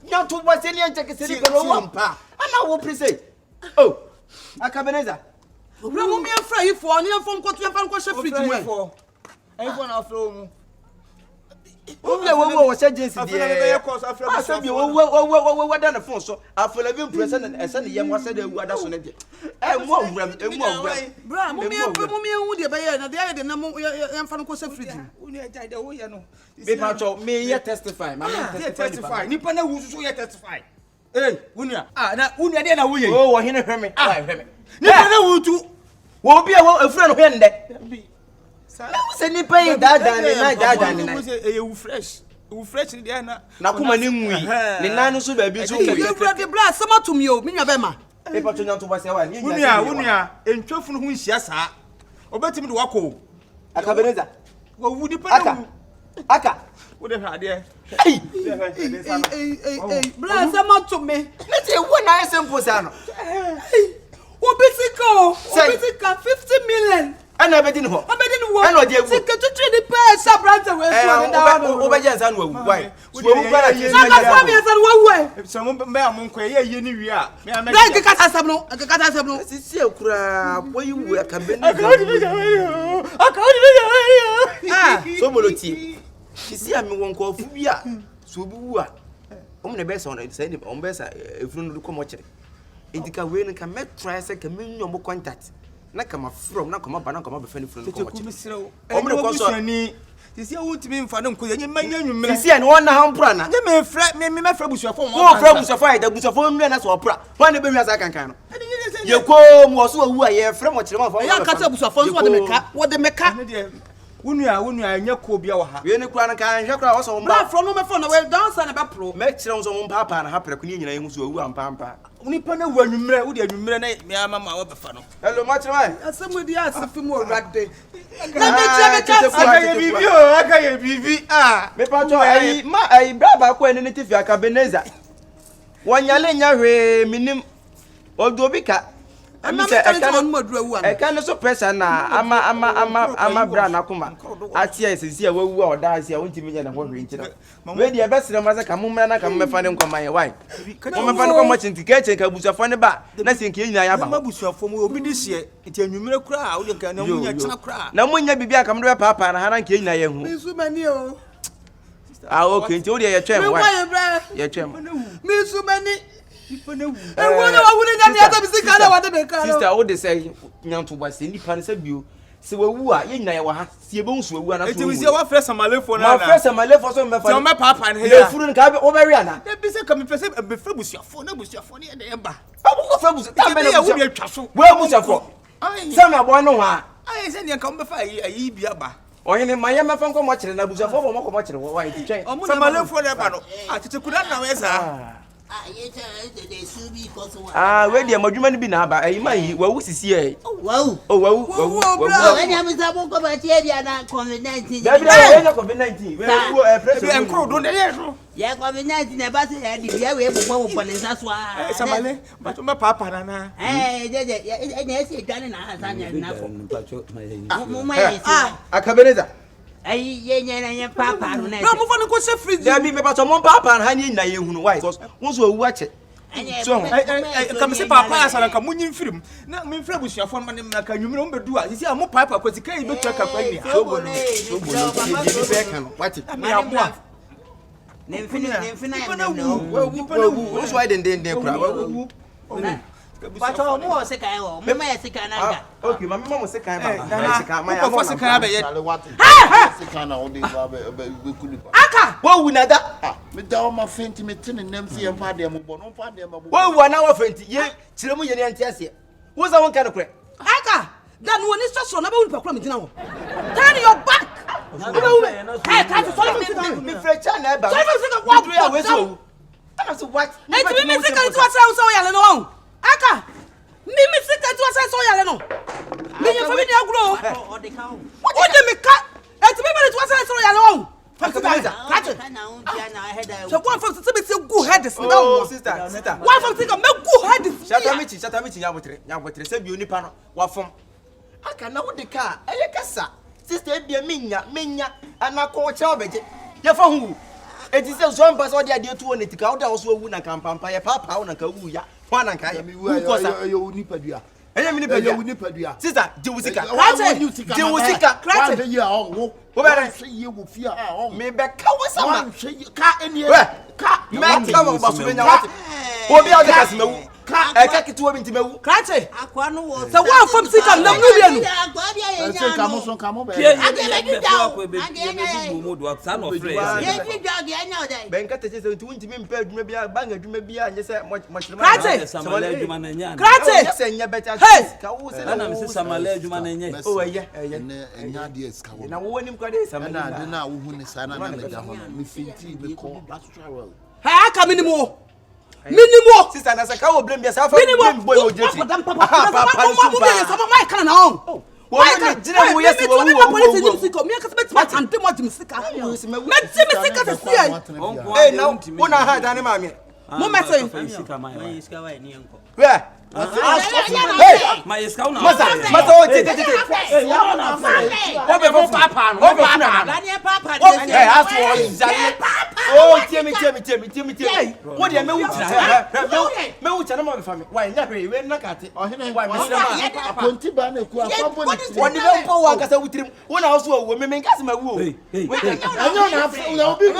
Nyanto wase ni anche ke se nipa no wu. Ana wo prese. Oh. AKABENEZER. Bro, mo me afra yi fo, ni afo nko tu afra nko she fridge mo. Everyone afro mu. wo se jeans Afro die. na be ye course afro. Asabi wo da na phone so. Afro bi impress na ese ne yem wase da wu ada so ne de. Mo awuram. Bro, mo me hu de be ye na de na mo ye mfa nko she fridge. Uni ajai da wo ye no. Be pacho me ye testify. Ma me testify. Nipa na wu so ye testify. Hey, unia. Na unia de na wo ye. Oh, wo hene hweme. Why hweme? Nipa na wu tu. Wo bia wo afura no hwe nde. Se nipa yi dadan ni. Wo se e wu fresh. Wu fresh ni de Na kuma ni nwui. Ni nan so ba bi so nwui. You bro, the bra sama to me o, me nwa be ma. Be pacho nyanto wase wa ni nya. Unia, entwafu no hu nhia saa. Obetimi de wako. AKABENEZER. Wo wu nipa na wu. Aka. Wo de hade. Hey. Bra sama to me. Na te wo na simple sa no. Obitika 50 million. Ana be din ho. Wo. Ana odi ewu. Sika to trade the pay sha brand we so da no. Wo be jansa no ewu. Why? So wo gba na kesi. Na ka fami asan wo we. So mo be amonko ye ni wi a. Me ameka. Like kata asem no. Sisi ekura boyi wu AKABENEZER. So boloti. Sisi ami won ko fu bi a. So bi wu a. Omne be sa on say ni on be sa efunu no ko mo kire. Indika we no ka me try say ka me nyomo contact. Na kama from na kama bana kama be fani funu ko mo kire. Omne ko so Sisi a wutimi mfa no nko ye manya nwumre. Sisi a no na hampra na. Nye me fra me fra busuafo mo. Wo fra busuafo ai da busuafo nwe na so opra. Wa na be hwa sa kankan no. Ye ko mo so awu a ye fra mo kire mo fa. Ya kata busuafo so wo de meka. Wonu anya ko bia wo ha. We ne kura na kan hwe kura wo so mba. Bra fro no me fo na we dancer na be pro. Me kire wo so mba pa na ha pre ko ni nyina ye hu so awu ampa. Nipa na wu anwumre wo de anwumre na me ama ma wo be fa no. Hello ma kire mai. Asemu di asifi mo rade. Na me kire aka ye bibi ah. Me pa to ai ma ai bra ba ko ene tifi AKABENEZER. Wonyale nya hwe minim odobika. Eka no so pressure na ama bra na kuma atia esisi a wawu a oda asia wontimi nya na ho hwe ntina we de ebesere ma ka mumra na ka mefa ne nkoma ye why mo mefa ne nkoma chinti ka eche ka busuafo ne ba na senke nyina ya ba ma busuafo mo obi di hye enti anwumre kura a wo de ka na munya tena kura na munya bibia ka mdo papa na hana nke nyina ye hu misu mani o okay enti wo de ye twem why ye twem misu mani nipa na wu wona wa wona nya ya tabi sika na wa de ka sister wo de say nyanto ba se nipa ne sabio se wawu a ye nyina ye wa ha se ebe nsu wawu na so enti we se wa fresh samalefo na ma fresh samalefo so me fa so me papa ne he furu nka be oberi ana e bi se ka me pese be fra busuafo na busuafo ne de ba abuko fra busu ta be na wo de twa so we busuafo se me abo no ha ai se ne ka me fa ayi bia ba oyene maye mefa nko mo kire na busuafo bo mo ko mo kire wo wa enti twen samalefo ne ba no a tete kuda na we sa we dia madwuma ni bi na aba ayi mai wawu sisi e Wow. oh wawu Anya mzabo ko ba tie dia na COVID-19. Baby na we COVID-19 we pressure e nkro do ne ye so Ya COVID-19 na ba se ya di bia we bo bo ne sa so a. Samale ba to me papa na Je na esi dwane na ha sanya na fo. Mo mai AKABENEZER ai ye nyana nye papa no na. No mo fa ne ko se fridge. ya bi me ba to mo papa ha ni na ye hunu why because won so owu ache so ka me se papa ya sala ka munyi mfirim na me mfira busuafo ma ne na ka nwumire mo bedu a sisi a mo papa kwati kai be twa ka kwa ni so bo no bi be ka no what me aboa ne mfini ya wo so why den kura wo But mo se kai ho mo ma sika na ga okay mama mo se kai ba sika ma ya mo se kai ba ye sika na o de ba be kulu ba aka wo wu na da me da o ma fenti me tene nem se yemfa de mo bo no fa de mo bo wo wu na wo fenti ye kire mu ye ne anti ase wo za won ka no kure Aka dan woni so na be woni pakura me gina wo turn your back hey can't solve me frecha na ba solve ya we so ana so what hey to me sika to asa so ya le no Aka mimi sika to asa so ya le no me ye family agro o de ka ho o de me ka hey to me to asa so ya le no AKABENEZER na untia na head so one from say me go head this me oh down sister one from think me go head this shata michi nya botre se bi onipa no wa fom aka na wo de ka eye kasa sister e bia menya ana ko cha obeje ye fa hu eti se so mpa so de ade tu woni tika wo da wo so wu na kampampa ye papa wo na ka wu ya ho na ka ye wu ko sa yo onipa dua eye mi ni padua sister je wusika je wusika krate ye a wo wo bere ye wo fia a me be ka wo sama ka eni ka me ka wo baso benya wate obi a de ka simewu ka kituwa binti mewu krate akwa no wo so one from sika na mu wie no akwa bia ye nya ka mo so ka mo be ye fi jog ye nya o dai ben ka te se nti mi mpa adwuma bia ba nga adwuma bia nye se mo krate samale adwuma na nya krate se nya beta ka wo se na me se samale adwuma na nya o eye nya de ska wo na wo nim kwa de samale na de na wo hu ne sa na me da ho me finti me ko astral hey aka minimo minimo sister na se ka wo blame bia sa fa blame boy o jeti papa sama mai kana na on why ka jira wo yes wo mi aka se bet ante mo dim sika me dim sika se sia eh na wo na ha da ne ma me mo mete sika mai sika wa ni enko where hey mai sika una masa o tete ya na fa wo be fo papa no wo be funa la ni papa eh aso o jare Oh, Timmy. What do you mean? Me ucha na ma family. Why na hwe we na kate. Ohene why me na Akonti ba na ku afabo ni. Woni be mpo wa kasa wutirim. Wona also wo me nkase ma wu o. Anyo na afro na obi ku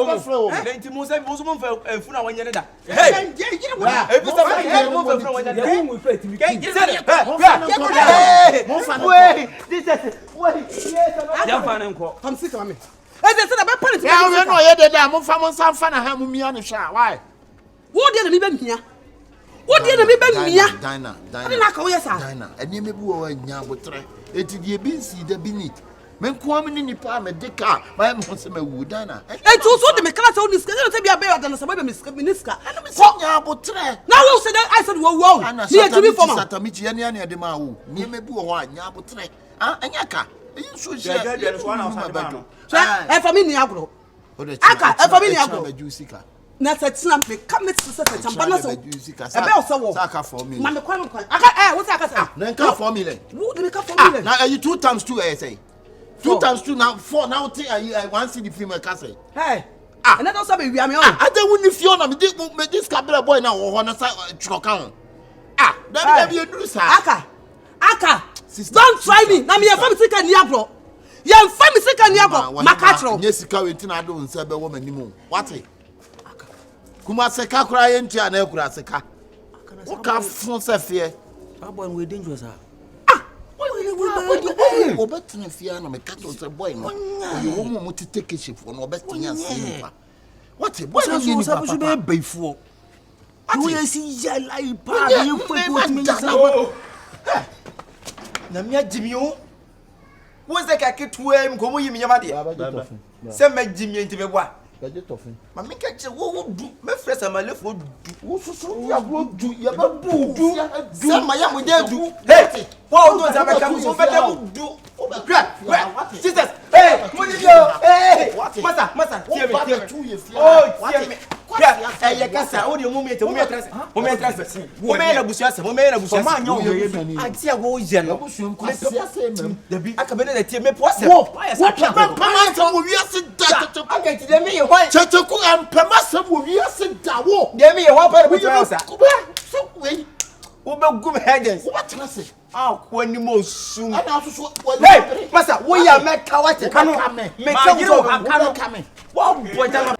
afro wo. Nti mo se mo so mo fa enfu na wanyere da. Hey, ebi sa fa mo fa wanyere da. Wo mu fa timi. Ya fa na nko. Come sit on me. Eze say na be parent. ya we no ye de da mo fa mo san fa na ha mo mia no hwa. Why? Wo de na mi be mia. Wo de na mi be mia. Dina. Ade na ka wo yes ah. Dina. Eni me bu wo anya botre. Eti die bi nsi da bi ni. Men ko am ni nipa me de ka. Ma mo se ma wu Dina. Eti so de me kala say oniska. You say bia be wa so be niska. So nya botre. Na wo say I said wo. Me eti for ma. Satamichi ye ne de ma wo. Ni me bu wo anya botre. Ah anya ka. So she for me ni agro. Aka for me ni agro. Na satina me come to say chamba so. E be o say wo. Aka for me. Ma me kwa aka what aka say? Na nka for me le. Wo de me ka for me le. Na you 2 times 2 I say. 2 times 2 now 4 now think I want see the film I can say. Hey. And that also be we am on. I don't win if you na me this cabra boy now ho na say trokan. That be you do sir. Aka. Don't try me. Na me e fa me sika ni agro. Ye fa me sika ni agro. Makatro. Nye sika we ntina do nse be wo manimu. What? Kuma sika kura ye ntia na ekura sika. Wo ka fun se fie. That boy we dangerous Wo betin fie na me kato se boy no. Ye wo mo tete keshifo no betin ya simpa. What? Boy no ni papa. So be beifo. You ye see ya lai pa you put what me say. Na me agimi o. Wo se ka ketua m ko mo yimi nyama de. Se ma agimi enti be boa. Beje tofin. Ma me ka che wo du me fresh amalefo du. Wo susu ya bro du ya ba bu du. Se ma ya mo de du. Hey, wo do za me ka so be de du. Jesus. Hey, mo ni yo. Hey, masa, tie me. Oh, tie me. Ye kasa, o de mo me trase. Mo me na busuase. Ma anya o ye bi. Atia wo je no. Busuam kwase ase mem. Dabi akabene tie me po se. Wo pama sam wo wiase da. Aka ti de me ye hwan. Checheku ampama sam wo wiase da wo. De me ye hwan pa de busuam sa. So we Wo be gum headers. what trase. Ko ni mo sum. Ana so Hey, masa wo ya me ka wa te kanu. Me ka wo kame. Wo boy jama.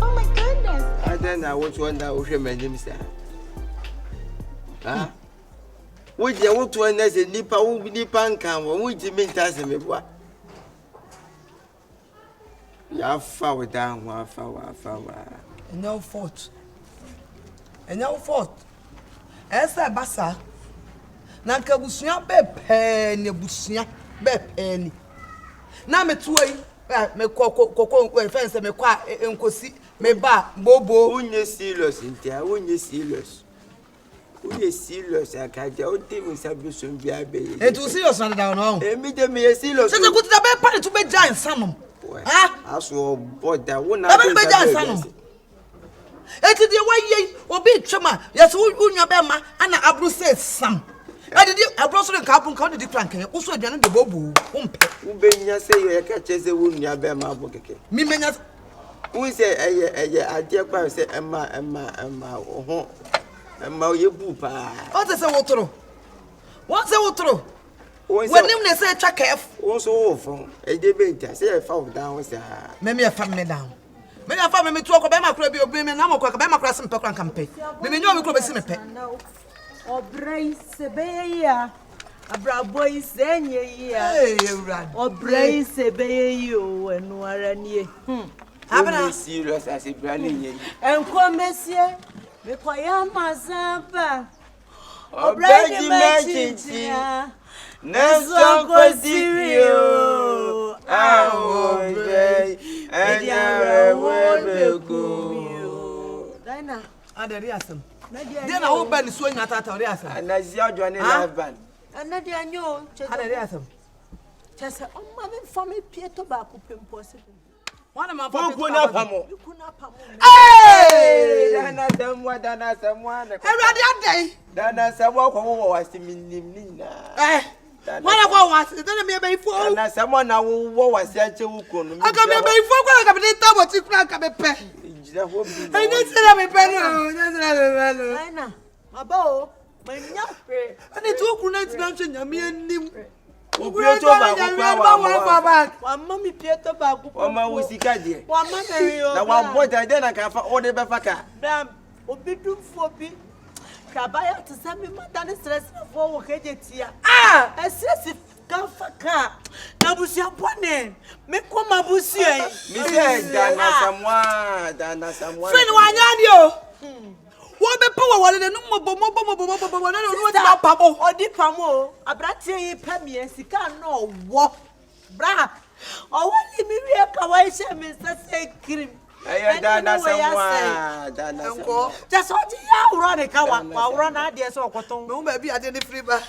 Oh my goodness. I don't know what one that we my name sir. Ah. Wo je wo to na se nipa wo nipa nkan wo ji me ntase me boa. Ya fa we down wa fa wa. No fault. Esa basa. Na nka busua be pe ne busua be pe ni. Na me tuoi me koko fence me kwa enkosi me ba bobo. Unye serious ntia, unye serious. Akaja o timi sabi so bia be. E tu serious na down no. E mi de me serious. Se te kuti da be pa to be giant sanom. Ah, aso boda wona be giant sanom. Eti de waye obi twema yes unya be ma ana abru say sam. I did abru so nka apun ka de frank wo so aduane de bobo wo mpe. Wo be nya say ye ka chese wo nya be ma bo keke. Mi menya wo say eye ade kwa say emma ho emma ye bu pa. O te say wotoro. What say wotoro? When him they say twa kef. Wo so wo fon. E de be nta say e fa wo down say ha. Me fa me down. Me na fa me tu ko be ma kura bi obi me na mo ko be ma kura se mpe kura nkampe. Me nyo me kura be si me pe. Obrai sebeya. Abraboy senye ya. Hey, Rad. Obrai sebeya yo enu ara nie. Abana serious as a brand nye. Enko mesie. Me kwa ya mazaba. Obrai mechi. Neso ko sirio. Obrai. Enya we go. Dina. Adere asem. Dia na wo ba ni so nya tata ore asem. Anazi adwane live band. Anadi anyo. Adere asem. Chese o ma me fa me pie to ba ko pempo se. One of my Kuna pamo. Hey! Dana semwa. Every day. Dana semwa ko wa siminimni na. One of our was don't me be for. Dana semwa na wo wa si ache wo ko no. Aka me be for ko ka be ta mo ti kura ka be pe. Jira ho bi. Ai ni sira me pe no. Ai na. Aba manya pe. Ani tu ku na ti na nche nyame anim. Pieto ba ko Wa mami pieto ba ku. o ma wo sika de. Wa mami yo. Na wa boda de na ka fa o de be fa ka. Bam obidumfo bi. Kabaya to send me madam stress for wo keje tia. Stress kan fa ka. Na busia bone. Me ko mabusia yi. Mi se dana samwa. Fin wa nya di o. Wo be pe wo wale no mo na no ti pa pamo. Odi pamo. Abrate yi pa mi sika no wo. Bra. O wali mi wi ka wa ise mi se cream. Ayo dana samwa. Enko. Just what you run ka wa run na de so okoton. Me mo be ade ni free ba.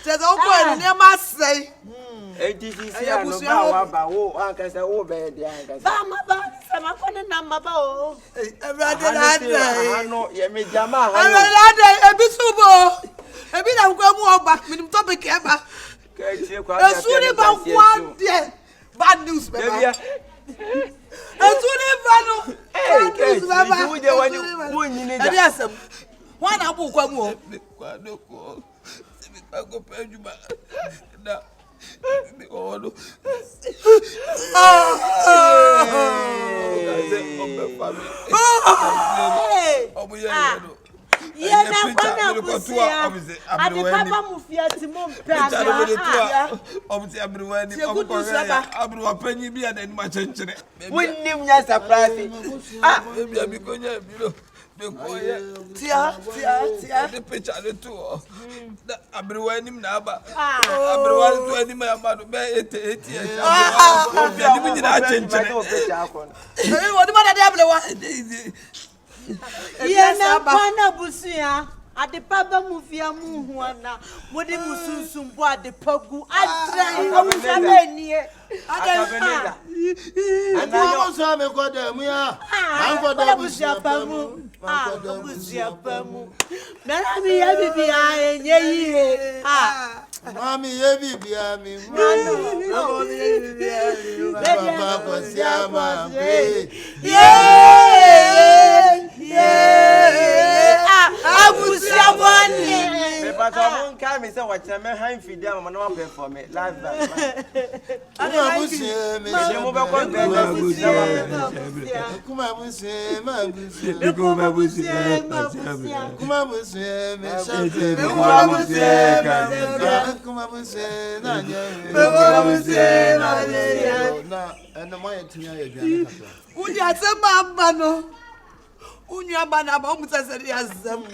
Just o ko ni ma sei. ATCC no ba wa ba wo anka se wo be de anka. Ba ma ba se ma ko na ma ba o. Everybody na dey. Ano ye me jama ha. Everybody dey ebi subo. Ebi na kwa mu oba, minim topic e ba. Ka tie kwa. Esu ni ba one day. Bad news be ba. Esu ni ba no. Bad news be ba. Wo je wani wo nyine Ebi da. asem. Wan abu kwa mu o. Kwa doko. Simi kwa go pejuma. Na. Mi odo. Ye na kwana kusia. Ade papa mu fia ti mo mpa na. Obti abruwani abruwa panyi bi ada ni ma chenchere. Wonnim nya surprise. Baby abi konya bi lo. De koye. Tia. De picture de to. Abruwani na aba. Abruwani to ani ma amado be 88 years. Obi ani mi nyina chenchere. Wodi ma da de ablewa. Ye na kwana busia. Ade papa mu fia mu huana. Modi musunsumbo ade pagu. Adran obusa be nie. AKABENEZER. Ana so me ko da mu ya. An ko da busia pamu. Busia pamu. Mera mi ya bibia enye yi. Mami ye bibia mi. Mami ye bibia mi. Baba ko siama be. Abusia boni. Me pa so mon ka me se wa kire me han fidi am na wa perform live band. Abusia me. Me mo be ko be Kuma busia ma busia. Kuma busia Kuma busia me. Kuma busia ka. Kuma busia na nya. Kuma busia na nya. Na ena mo yetunya ye dwan ka. Uni asema amba no. Uni amba na ba mutaseri azam.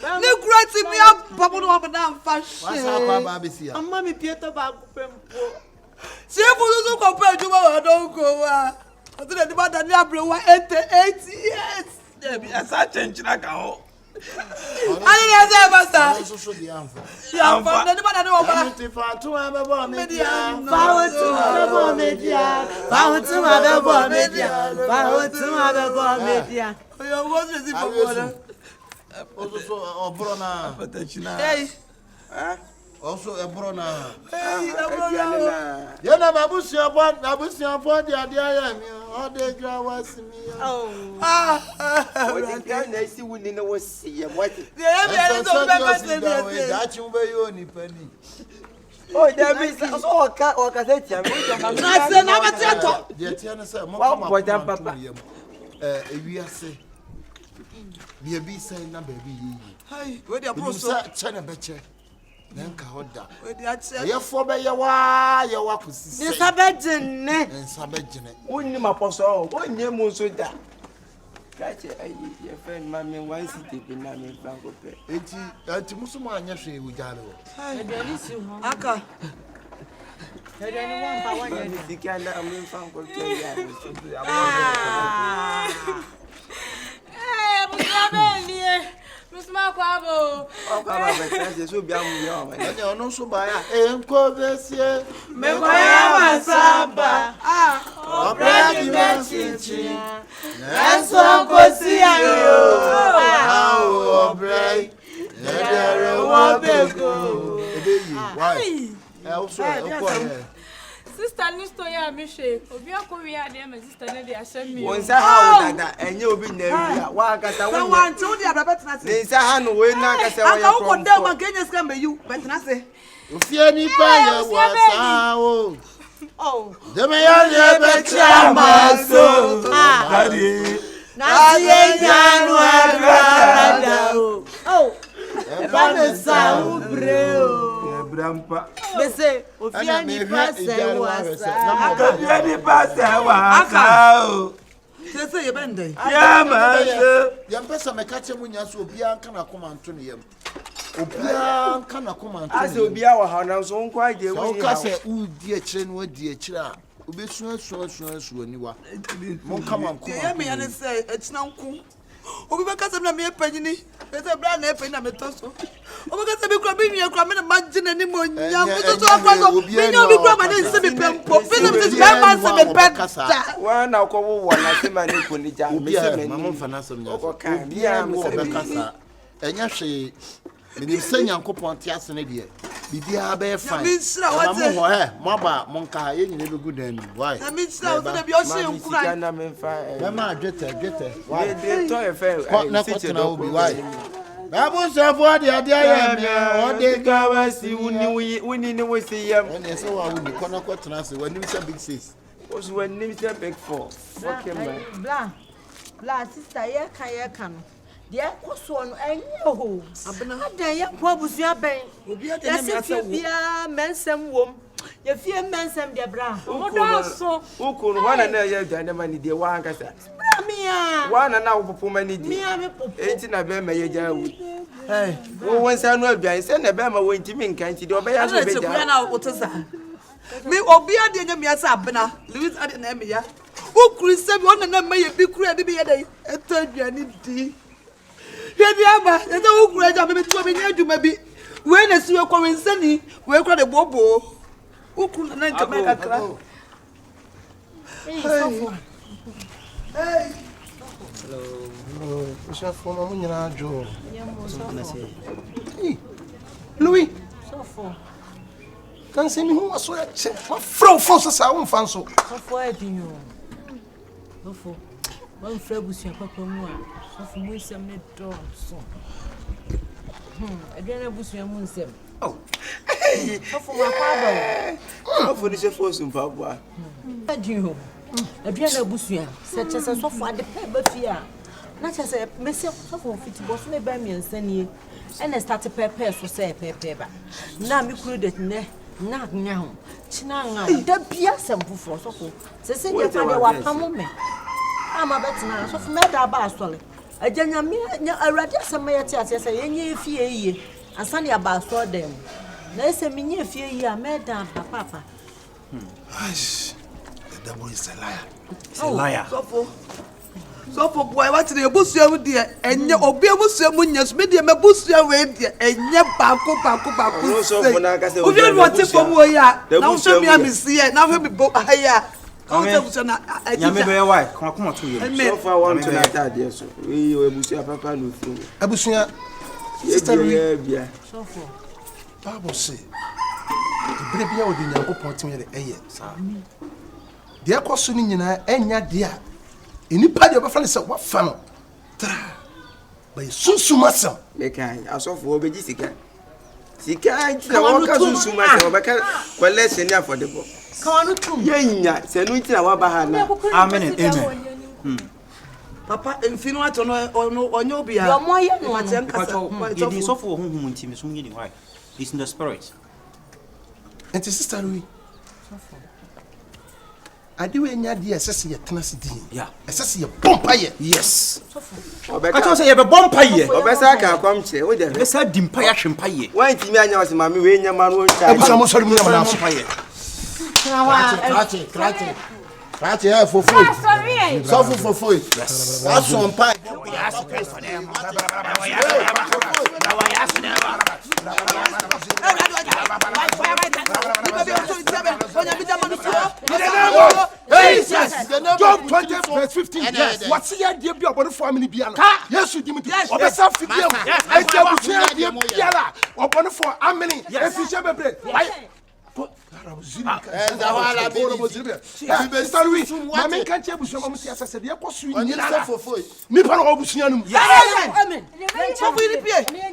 Ne kurati mi apapo no abana mfa hwe. Wasa kwa ba besia. Amma mi pieto ba kupempo. Se fuzu ko pe juma wa don ko wa. Ati de ba da ni abrewa 88 years. Ebi asa chenchira ka ho. Ani na se basta. So di anfa. Ya fa de ba da ni wo ba. Ti fa tu aba bo media. Fawotu abo media. Fawotu abo media. Fawotu abo media. Oyo wo se si popo. Also obrona patachina. Hey. Also obrona. Hey, obrona. Yana babusia bo dia ya mi. O de gra wasimi. What the na si wuni na wasi ye what? De e be so be be se be. That you be yo ni pani. Oh, there be so o ka se tia me. Na se na ba tia to. De tia na se mo Wa boy dan papa. Ewiase. Bi bi say na baby yi. Hey, we dey pro so. Sa chana beche. Nanka hoda. We dey ache. Ye fo be ye wa kusi. Ni sabejene. Nsa bejene. Wonni maposo, wonye mu so da. Kache ayi ye friend mami wan city bi na me franco pe. Enti musuma anya hwe wujale wo. Edani si ho. Aka. Edani wan pa wan ye. Sika na am franco pe ya. Musabeli. Musma kwabo. O ka ba be so bia mu ya o ma. Anya ono so ba ya. Enko besie. Me kwa ya masamba. Obre di mechichi. Enso kosi ayo. Ah, obray. Nedere wobego. Why? Also, okay. Sister Nisto ya mishe. Obi akowi ya de my sister ne de asem mi. Won say how dada enye obi na ewia. Wa kasa won. So wan tu di ababetena se. Ni say ha no we na kasa wa ya. Aka wo dem man kenye scam be you. Betena se. Ofie ni pa ye wasa o. Oh. Dem ya ye be chama so. Daddy. Na ye nyanu adrada o. Oh. Eba me sa ubreo. Brampa. Bese ofia ni pase wasa. Ofia ni pase wasa o. Sese ye bende. Ya ma so. Ya mpesa mekache munya so obia nka na koma nto ne yam. Obia nka na koma nto. Ase obia wa ha na so nko age wo. So ka se u di akire no di akire a obesu aniwa. Mon kama nko. Ye me ya ne se etina nko. Obi baka se na me panyini. Ese bra na epe na metoso. Obi baka se be kura be nua kura me na magine ni mo nya. Metoso akwa so. Me nya obi kura ma na se be pempo. Be na se be ma se be peta. Wa na ko wo na se ma ne ko ni ja. Me se me mama mfa na sem nya. Ko kan bia me se be kasa. Enya hwe me se nyankopon te ase ne de. Bibia be fine. Na mo ho mo ba mo nka ye nyine be good and why? Na mi sira o se be o se nkura. Na me fa. Na ma dwete. Why dey to e fa. Na ko tena obi why? Babu safo de ade aye me o de ga wasi wuni ni wasi yam. Ene se wa wuni kono ko tena se wani se big six. Os wani se big four. Okay man. Bla sister ye kan no. De koso no enye ho. Adan ye po abusua ben. Obi ade na me asa bia mensem wom. Ye fie mensem de bra. Odo ukunu wana na ye dane mani de wa ankasa. Mia. Wana na wo popo mani di. Mia me popo. Enti na be ma ye ja wu. Hey, wo wonsa no aduan se na be ma wo ntimi nkan ti de obeya so be ja. Na otosa. Me obi ade nya me asa abena. Louis ade na me ya. Ukuru se bi ona na ma ye bi kuru ade bi ye dai. Eto aduan di. Baby aba, ete ukuru aja me tu me nya aduma bi. We na siwe kwa wensani, we kwa de bobo. Ukuru na nka me kakra. Hey. Hello. Shifo mo nyina jo. Hey. Louis. Sofo. Kan se mi hu aso ya che. Ma fro so sa wo mfa nso. Sofo edinyo. Sofo. Wan fra busia papa mu a. Sofo mu nsem ne do so. Edwana busia mu nsem. Oh. Sofo ma kwa ba. Sofo ni se fo sumpa boa. Edinyo. Edwana busia. Se chese sofo ade pe ba fi a. Na chese mesi sofo fiti bo so me ba mi nsanie. Ene start pepe so se pepe ba. Na mi kuru det ne. Na nya ho. China nga. Da bia sempufo sofo. Se se je fa de wa pamo me. Ama betina so fu me da ba asole aganya me nya awrade asema ye tiate se yenye fie yiye ansane aba asole dem na ese menye fie yiye a me da papa Aish, the devil is a liar. He's a liar. Sofo boy what the busua mu de enye obi busua mu nya so me de me busua we de enye baako obi no te fom wo ya na wo so mi amisi ye na wo bi bo aya Nyame be why? Come on to you. So far want to that there so. We ebusia papa no fu. Abusia. Sister Louis. Bia. Sofo. Bible say. The brebia odi nyankopon timi de eye sa. De akoso ni nyina enya de a. Enipa de obefa ne se wa fa no. Tra. Ba sunsuma sam. Me kan asofo obeji sika. Sika na wo ka sunsuma sam obeka kwele seni affordable. Kawanu tum. Yenya, se no ntira wa ba ha na. Amen and amen. Papa enfinu ato no onye obi a. Yo moye no ate nkasa. You dey suffer honhum ntimi so nyi ni why? It's in the spirit. And sister Louis. Ade we nya de esese ye tenase din. Yeah. Esese ye bompa ye. Yes. Obeka. Ka to say ye be bompa ye. Obesa ka kwamche, wo de. Be sa dimpa ya hwempa ye. Wan timi anya wase mami we nya ma no ncha. Abusa mo sori mu na ma so. Krati e fofo. Sorry. So fofo. Wa so mpa. Job 20 verse 15. Yes. What's the idea of your family? Yes, you did. Yes. I tell you, Biala, or one for how many? Yes, you shall be. Mami can't tell you some said, "You are sweet." Nippon of Busianum.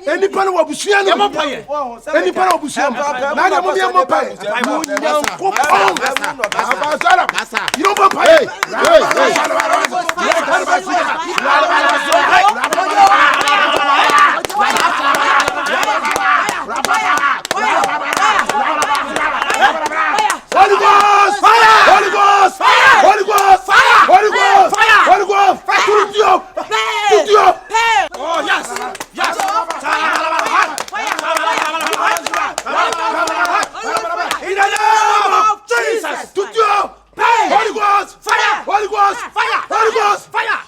Any pan of Busianum. Any pan of Busianum. You don't pay. Holy Ghost! Fire! Holy Ghost! Fire! Holy Ghost! Fire! Holy Ghost! Fire! Holy Ghost! Fire! Oh yes! Yes! In the name of Jesus! Holy Ghost! Fire! Holy Ghost! Fire! Holy Ghost! Fire!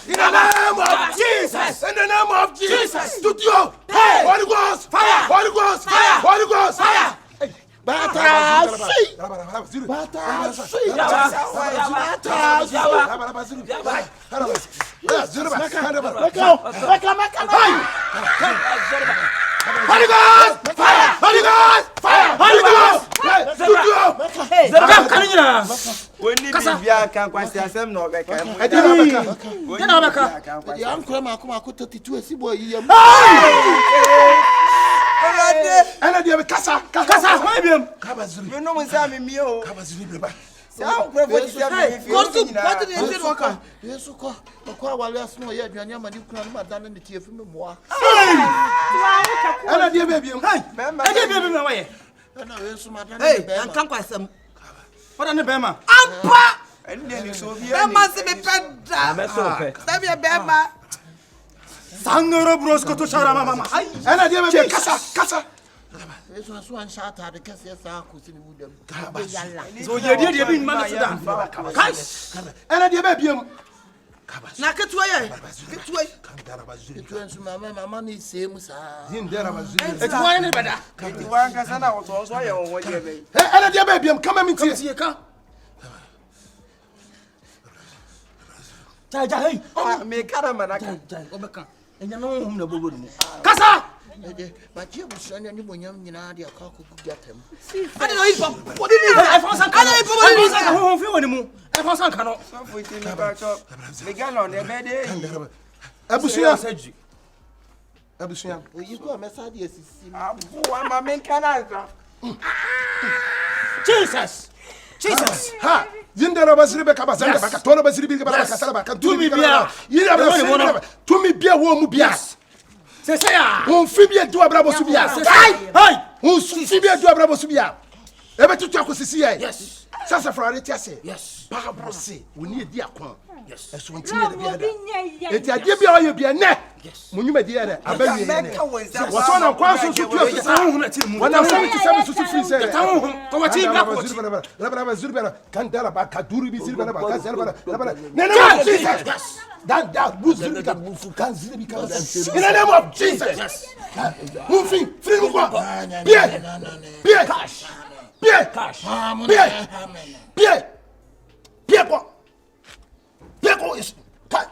In the name of Jesus! In the name of Jesus! Studio! Holy Ghost! Fire! Holy Ghost! Fire! Holy Ghost! Fire! Holy Ghost! Fire! Holy Ghost! Fire! Holy Ghost! Studio! When you can quite asem no back. I I'm coming. I could 32 boy. And I have a casa. You know when Sammy Mio. What on the Bema? And then you saw me. There must be Bema. Sangoro Brosco to Sharama. And I have a casa. This was one shot at the Cassia Cousin Woodham. So you did being managed. And I have a bium. Nakatway. It was my money, same as It's one better. And I have a bium. Come and see you. me caramba. And you know whom the wood. Casa! But you was sending you when you're not your cock could get him. I don't know what it is. I found some kind of anymore. I found some kind of on the bed. Abusia said you. Abusia. You go a message. Yes, my main canal. Jesus! Ha! Zindera basiribe kabazanga bakatona basiribe kabakasala bakatumi bia. Yira basiribe. Tumi bia wo mu bia. C'est ça. On fibie do abrabo subia. Hey! On fibie do abrabo subia. Ebe tutu akosisi ye. Yes. Sasa frare tiase. Yes. Bible say we need dia kon. Yes. Eso ntine de bia da. Eti ade bia oye bia ne. Munyuma de ye da. Abawie ne. Waso na kwa so so tuo so. Wana so ti sabe so so free say. Ko wati black watch. La zurbe kandala ba kaduru bi zirbe ba kazela ba. Ne Jesus. That was in the name of Jesus. Yes. Moving, free move. Pierre, cash. Pierre, cash. Pierre. Pierre is cut.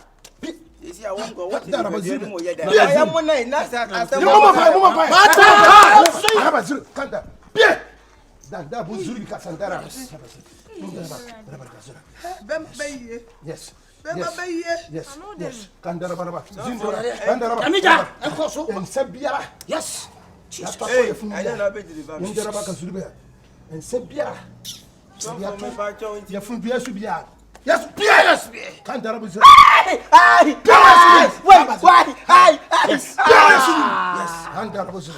I won't go. What that was it? I am one night. Pierre. That was Zurika Santara. Yes. Yes. Kandara baraba. Zindora. Kandara baraba. Amija. Enkoso. En Sebiara. Yes. I don't know about the Kandara baka Zurbe. En Sebiara. Ya funbia subia. Yes, yes. Kandara buzu. Why? Yes. Kandara buzu.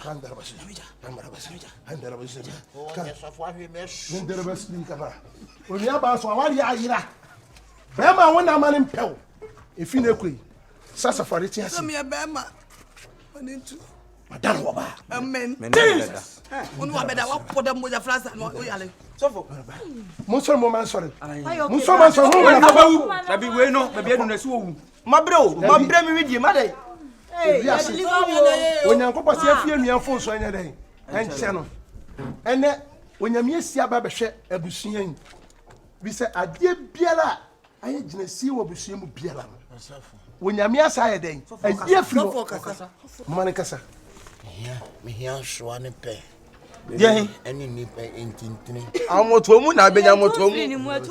Kandara buzu. Kandara buzu. Kandara buzu. Kandara. Oni aba so awari ayira. Bema wona mane mpɛw efi na ekoi sasa fare ti ase me bema onintu madara wo ba amen Jesus onu abeda wa poda moja flasa no oyale sofo mo so mo man sorry mo so man so ho na bawu na bi we no ba bi adu na si wo wu mabre mi widie madai Yes. When you go see if you phone so any day. And channel. And then when you miss your baby share a bushing. We say a dear Biela. I didn't see what we see Biela. When you miss I day. A dear flow. Monica. Yeah, me here swan pay. Yeah, any nip in Tintini. I'm what woman I been able to watch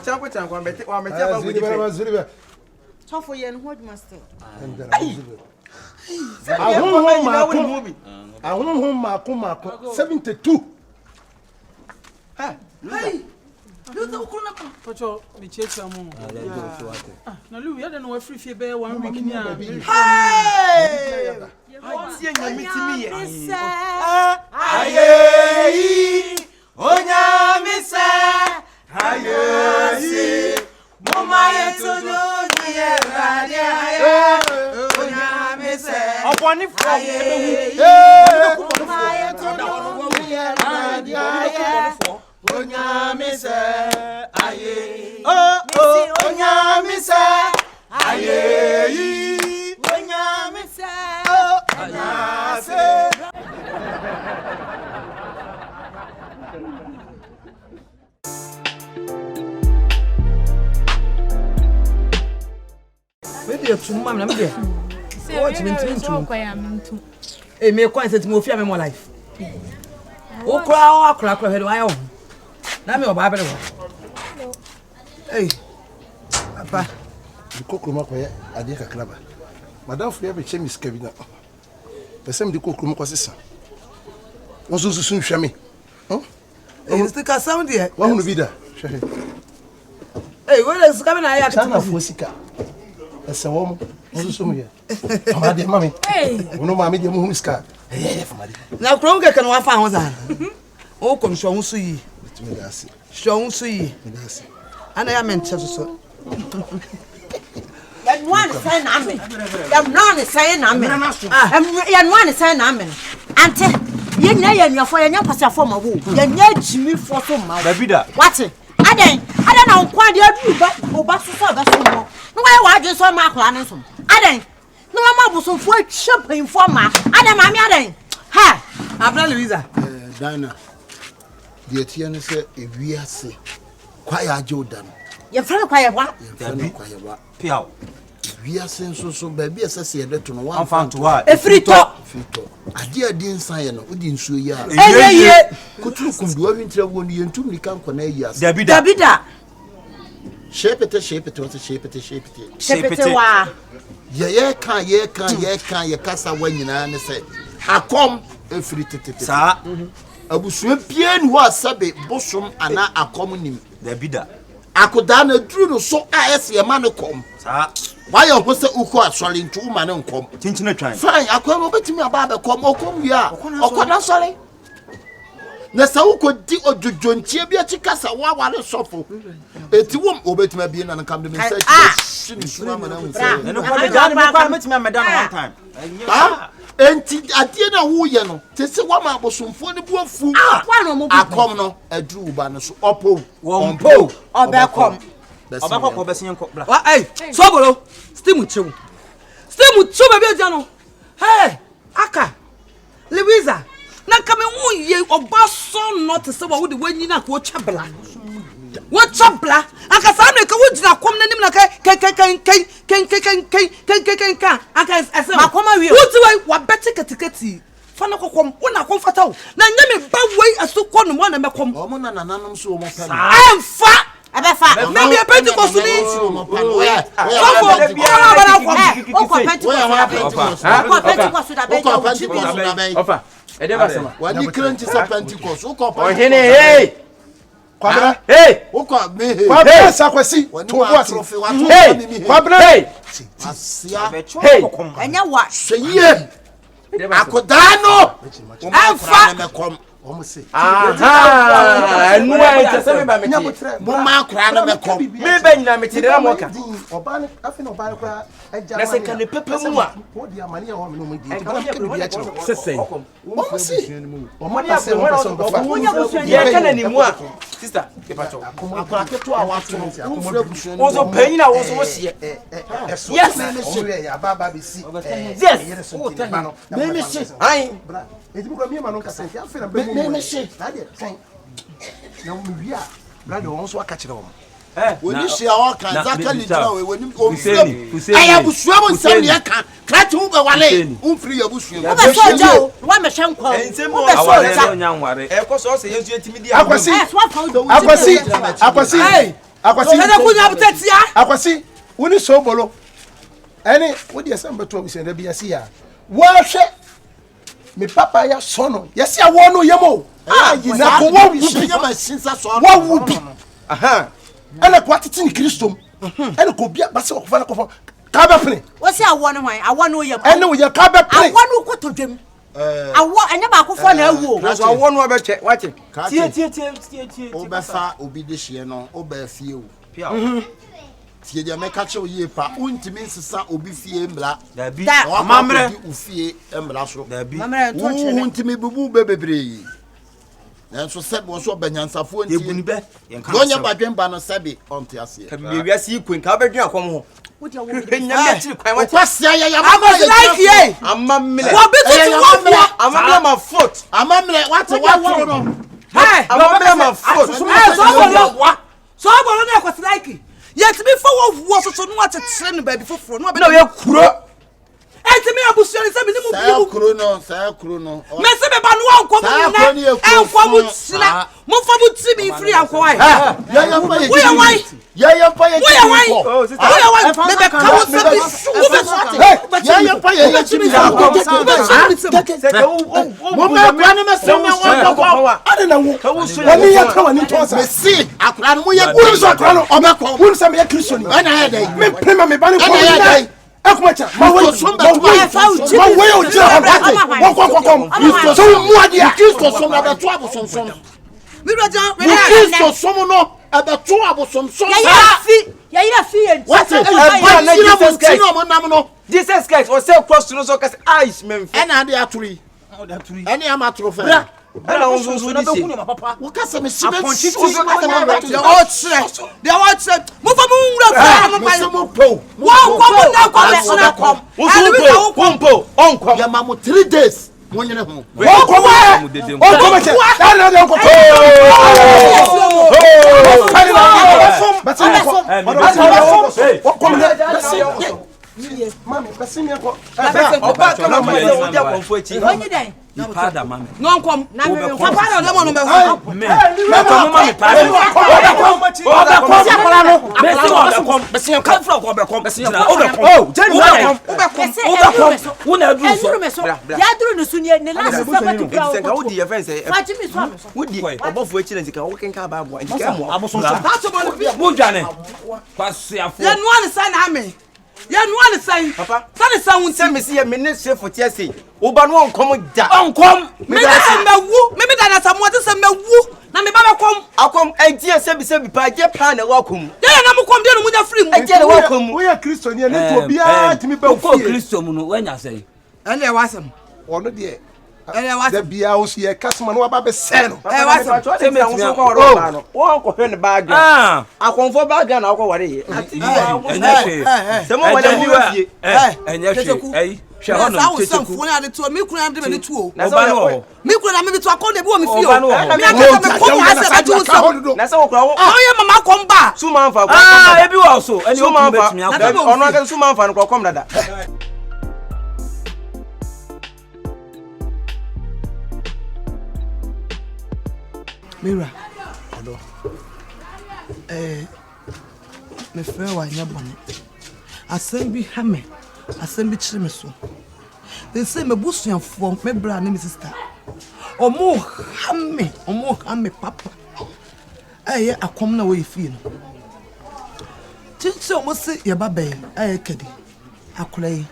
out with I'm going to So for you and what master? I won't home 72. Hey, you don't call up. Pacho, me chase some more. Now, Louis, I don't know if free bear 1 week. Hey! What's your meeting me? Aye, onya misa, aye, mama yetu dunia radia, onya misa. Upon it, mama yetu dunia radia, onya misa, aye, onya misa, aye, onya misa, aye. Maybe it's too much. Maybe. What's been too? Hey, me quite set me fear me more life. O cry, head why on. Now me oba hey. Papa. The cookroom up here, I did a club. Madame Free have a chemis cabinet. The same the cookroom was his son. Was also soon show me. Oh, it's the car sound here. What will be there? Hey, what is coming? I have to Fusika. As a woman, also here. My dear mammy. Hey, no, mammy, the moon is car. Now, Kronka can waff on that. Oh, come show see. Show see. And I am in Chester. Yan one say namen. Yan none say namen. Yan one say namen. Ante, ye na yan for yan pasa for ma wo. Yan nya jimi for so ma. Babida. What? Aden na nkwa de adu ba oba so so ba so mo. No why wadwe so ma akwa ne so. Aden. No ma bosomfo atwa info ma. Aden ma me aden. Ha. Abra Louisa. Dana. The tiene say ewiase. Kwaya Jordan. Ye frɛ kwaya wa. Kwaya wa. Piao. Wiase nso so baby asase yede to no one fan to wa. Efrito. Ade nsan ye no odi nsuo yi a. Eyeye. Kuturu kumdu wa wintra wonu yentum ni kan kona yi ase. Dabida. Shepete wa. Ye kan ye kasa wa nyina ne se. Akom efri tete. Sa. Abusua pie ni ho asabe bosom ana akom nim. Dabida. Akoda na duru no so a ese ye ma ne kom. Sa. Why you go say uko asole ntu ma ne nkom. Chinchina twan. Fine, akwa mo betimi aba be kom okom wi a. Okona sole. Na sa uko di ojojonchie bi achikasa wa wale sofo. Eti wom obetimi abi na nkam de me say shini suma ma na hu say. No ko de jani me kwa metimi ameda no one time. Ah, enti adie na wo ye no. Te se wa ma bosomfo ne bu afu. Akom no adru ba no so opo. Wompo. Obekom. Obako ko besin ko bla. Hey, sobolo. Stimu chewu. Stimu chewu baby ojano. Hey, Aka. Louisa. Na kame hu ye oba so not se wa wo de wanyi na ko twabla. Wo twabla. Aka sa no ka wo gina kom na nim na kai. Aka ese makoma wi. Wo ti wa beti ketiketi. Fa na kokom wo na komfata wo. Na nyame ba wei asukọ no mo na mekom. O mo na nananom so o mo pa. Emfa. Abefa. Na me Pentecost ni. Ofa. Edeba sama. Wa ni kranchi sa Pentecost. O ko pa. Ohene hey. Kwabra. Hey. O ko me hey. Kwabra sakwasi. To what? Hey. Kwabra. Hey. Asia. Hey. Enya wa. Hweye. Akoda no. Emfa. almost say. Ah, no, I just say me Mama kra na me kom. Me ben na me tire na mo ka. Oba afi na oba kra eja. Na se kan pepe mu a. Wo dia mani e ho me no mo di. Sese. Omo pa se wo person go fa. Ye kan ani mu a. Sister, ke pa cho. Akra keto a wato mfura busuan. Wo so panyi na wo so wo hye. Yes. Omo ya baba bi si. Yes. Me se. Ai. Eti bukura mi ma no kasa nti afi na be mu. Me se. Na de twen. Na wo wi a. Brother won so aka kire wo. Woni hia o kan zakali jira we woni o Fuseni. aya busua mo nsem ne ka krati wo be wale umfiri ya busua wo be so ja o wa me hwe nkwa wo be so ja nyanware E ko so se yesu etimi di Akwasi. Akwasi. Woni so bolo. Eni wo de ese mbeto bi se da bi ase ya. Wo hwe me papa ya sono. Yesi awo no yemo. Na ko wo bi ya ma sinsa so wo bi. Aha. Ana ko atiti ni Kristo. Ana ko bia ba se ko fa na ko fa. Ka ba pene. Wo se awo no hwan awo no yem. Ene wo ye ka ba pene. Awo no kotodwem. Awo anya ba ko fo na awu. Na so awo no abeche, wache. Tie. o be fa obi de hye no o ba fie o. Pia. Tie dia me ka che o ye pa untimi nsesa obi fie mbla. Da bi. Amamre o fie mbla so. Da bi. Mamre to chere. Untimi bubu bebebre. Nanso sebe wo so banyansafo nti. Ebuni be. Yenka. Gonya badwen ba no sebe onte ase. Ka bi wi ase ikwen ka bedwen akom ho. Wo dia wo Nyame akiri kwan wache. Kwasia ya Amos like ye. Amamle. Wo bi tutu wo wo. Amamle ma foot. Amamre what no. Hey, Amamle ma foot. so bolo na kwasi like. Yet me for wo so no atetere no ba bi foforo no ba. Na we kuro. Enti me abusuan se me ni mu bi mu. Sa kuro no. Me se me ba no anko mu na. Enko mu tsira. Mo fa mu ti mi free anko ai. Ya pa ye. Oh, sister. Me be ka wo se bi su. Wo be so ate. Ya pa ye ti mi. Mo me kwa no me se me won ko. Ade na wo. Woni ya ka woni to sa. Me si akra no mo ye Woni so akra no o me ko. Woni sa me ya Kristo ni. Ana ya dai. Me prema me ba ni ko. Ana ya dai. Akumacha ma wo so mu ade a Kristo so na beto abosonson mi roja Kristo so mo no abeto abosonson ya fi en what Jesus Christ o say cross no so ka eyes men e na ade aturi ene amaturo fe ana won so na di be ma papa. wo ka se me sibe de o tre mo fa mu nwura fa mo pa mo po wo ko mo na ko na kom wo kompo onkom ya ma mo 3 days mo nyene ho wo ko wa o ko me che na de ko Mami, basimi yako. Oba kama mo se wo dia konfo echi. Onyi den. Pada mame. no nkom Na me papa na dem no be ho Me ko mama me pada. Me si o be kom. Me si kan fra ko be kom. Me si o be kom. Oh, wo na duru so. Ya duru no su ne last sabatu kwa. Nka wo di ye fence e. Faji mi so am. Wo di obofo echi na nka wo kenka ba bo. Nka mo. that's about Mo dwane. Kwasiafo. ya no an sign ha me ya no an sign Papa. sign sound Se me si ye me ne chef tie sei. Wo ba no onkom da. Onkom. me da se mewu me da na samu ate se mewu na me ba be kom Akom entie se bi pa je pa na wa kom. ya na mo kom de no munya free mu Entie na wa kom. Wo ya Kristo ni ne to bia timi ba Ko fie. Kristo mu no wanya sei. ele wasem Ono de ele da wasem bia o si e kasma no ba be se no. wasem Se me so ko ro ba no. Wo ko hwe ne bag. Ah. Akomfo bag na ko ware ye. Enya she. Se mo wale mu fie. Enya she. Ei. Hwe ho no checheku. fo na de to mi kunu am de me to Na Oba no. mi kunu na me to akon de bi o mi fie Oba no. o mi aka me kom ha se ba ju so Na se wo kura wo. oye mama kom ba Su man fa ko. Ah, ebi wa so. Eni o Su man fa. betimi akọ. Ono aka su man fa no kom dada. Mira. Me frɛ wa nya bɔne. Asɛm bi ha me. Asɛm bi kyerɛ me so. They say me busuafo me bra na me sister. Omo ha me papa. Ɛyɛ akom na wo yefie no. Tinche omo se ye baba yi, ɛyɛ kadi. Akora yi.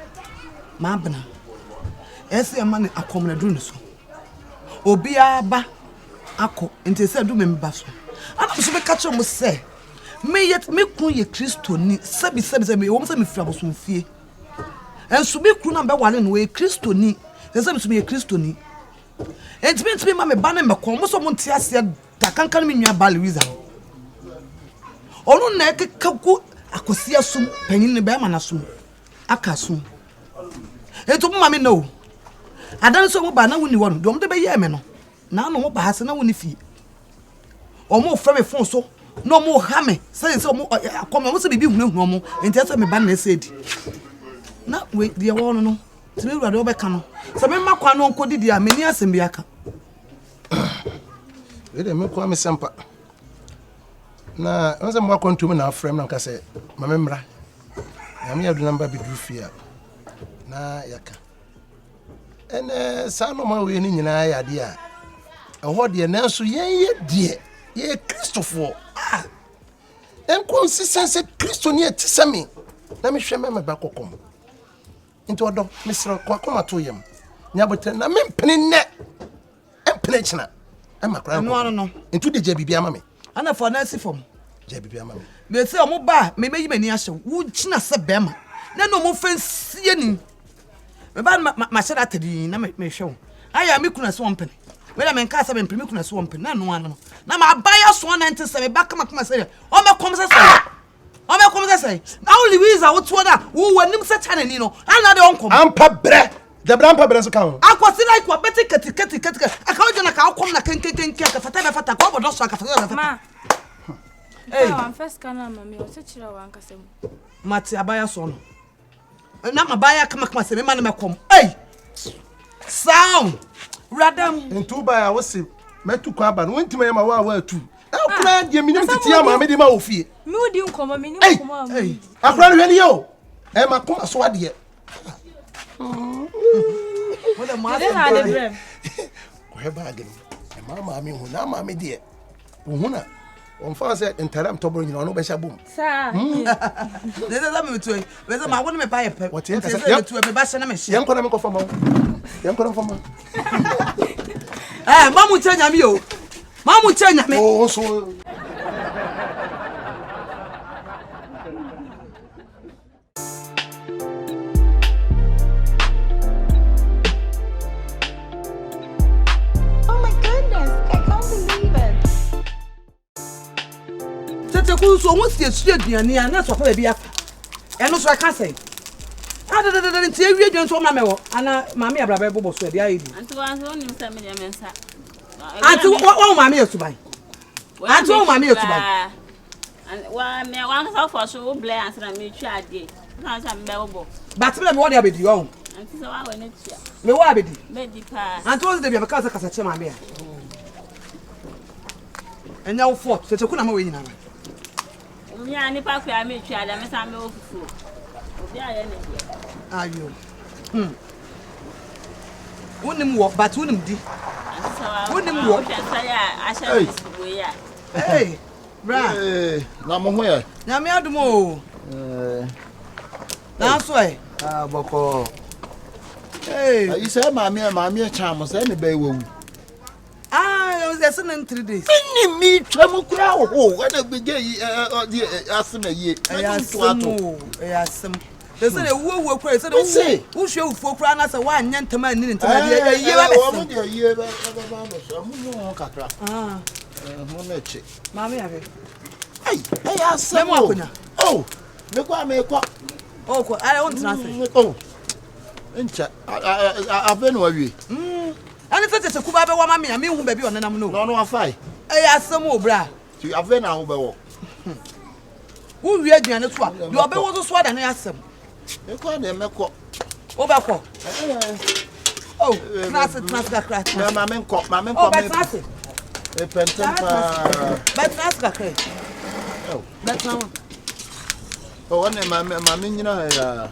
Ma abena. Ɛsɛ ma ne akom na duru ne so. Obi aba ako nti se do me mba so ana so be catch mo say me yet me kun ye Kristo ni sabi me wo se me fira bosom fie enso me kun na be wale no we Kristo ni se me so me ye Kristo ni enti me ma me ba na me ko mo so mo ntia se da kankan me nua ba Louisa onu na ekekaku akosia sum panyin ne be ma na sum aka sum enti mo ma me no adan so mo ba na woni wono dom de be ye me no na no mo ba hase na woni fie o mo fra me fon so no mo ha me say mo akoma mo se bibi hunahunu mo enti ase me ba na ese di na we de wono no ti me wurade obeka no se me makwa no nkodi di a meni asem bi aka we de me kwa me sempa na onse mo akwantum na afrem na nka se ma me mra na me yadu namba bi du fie na yaka ene sa no ma we ni nyina ya de a ho de na so ye de ye Christopher enconsistency Kristo ni etisami na me hwe me ba kokom nti odo misro kwa koma to yem nya botre na me mpene ne empene china e makra no nti de je bibia ma me ana for na si fom je bibia ma me me se o mo ba me meyi mani ahye wo china se bema na no mo fansie ni me ba ma shara tadi na me hwe aya me kuna so mpene wela men ka sabe mpimi kuna so mpene na no ano na ma baya so na ntse me ba kama say o me kom say na o Louisa wo to na wo wanim se chane ni no ana de onkom ampa bre de brampa bre so kan akwasi na ikwa beti kati aka o jona ka akom na kenken ka fata be fata ko bodo so aka fata ma eh wan first kana mami o se chira wan kasem mati abaya so no na mabaya kama se me ma na mekom sound radam ntu ba ya wo se metu kwa ba no wontima yema wa atu akura de minim titi ama me de ma ofie mi odi nkoma me ni nkoma akura no hwe yo ma koma so ade wala ma de na de brem ko he ba agem ma me hu na ma me de hu na on fa se interam to bro nyina no be sha bom sa de za me tu we za ma woni me ba ye pe what ye ka se tu me ba sha na me yen ko na me ko fa ma yen ko na fa ma mamu chanya mi o mamu chanya me oh so Oh my goodness, I can't believe it. tete ku so mo sie sue aduane a na so fa bia eno so aka sei adadadada nti ewie aduane so ma me wo ana maami abraba bobo so bia yi anti wan so nim sa me de mensa anti wo maami esuban anti wo maami esuban wa me wan ka for so ble answer me twa ade na sa me bobo batime me wo de abedi wo anti so wa we na tia me wo abedi me di pa anti wo de bia ka kasa che maami a enya wo fort tete ku na ma we nyina mi ani pa ku ya me twa ade me sa me ofufu obi aye ne dia ayo wonim wo but wonim di wonim wo twa ya asha bisbo ya bra na mo ho ya na me adum o na so boko ayi say maami cham say ne be wewu it was in 3 days ni mi twam kura ho na beje asema ye ayasem they say wo kura say wo hwe ufo kura na say wa anya ntama ni ntama ye ba be wo de ye ba no so mu no kakra mo na che mama ya be asem oh me kwa oh ko I want to say oh ncha abenu awie ani tete kuba be wa mama ya me hu ba bi onenam no no afai asem o bra ti avena ho be wo wo wi aduane so a de obe wo so ada na asem e ko na emeko o ba ko oh class mama men ko oh ba class e pentempa ba class ka kai oh ba class oh one mama nyina ya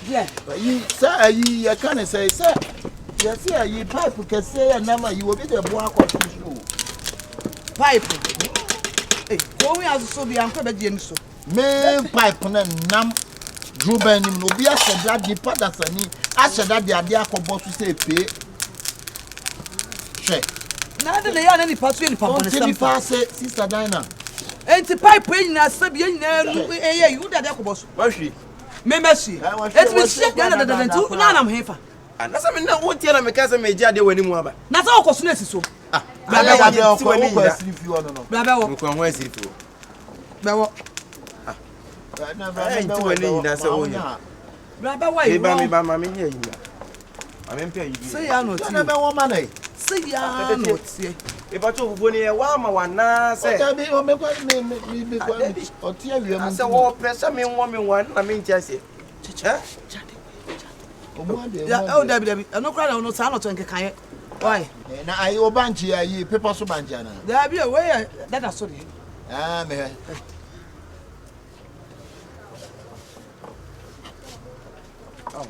yeah yi sa ayi ya kan say ya see ayi pipe ke say na ma yi obi de bo akọ so pipe ko we aso bi anko be die mi so me pipe na nam Ruben no bi aseda di padasani aseda di ade akobo so say pe hwe Na de ya na ni paso ni papa ne sam. Pass sister Dina. Enti pipe nyina sabi nyina nu eye you da de koboso. Wahwi. Me mesi. Eti me shit na ntu na na mhefa. Anasa me na wo tie na me ka se me gya de wani mu aba. Na sa okoso na esiso. Ah. Baba wa de okọ wo asiri fi wo no. Baba wo. Ko ho asiri fi wo. Baba. Na baba nti wani nyina se wo nya. Baba wa yi. Me ba ma me nya yi. Ame mpe yi. Say ya no ti. Na be wo ma na. Say ya no ti. E ba to fufuo ni e wa ma wana se. O me kwa me kwa o ti awie mu. Se wo pressure me wo me wan na me ntia se. Eh? Ya o dabi no kra na no sa no to nke kan. Why? Na ayi o banchi ayi paper so banchi na. Dabi we ya dada so dey. Ah me.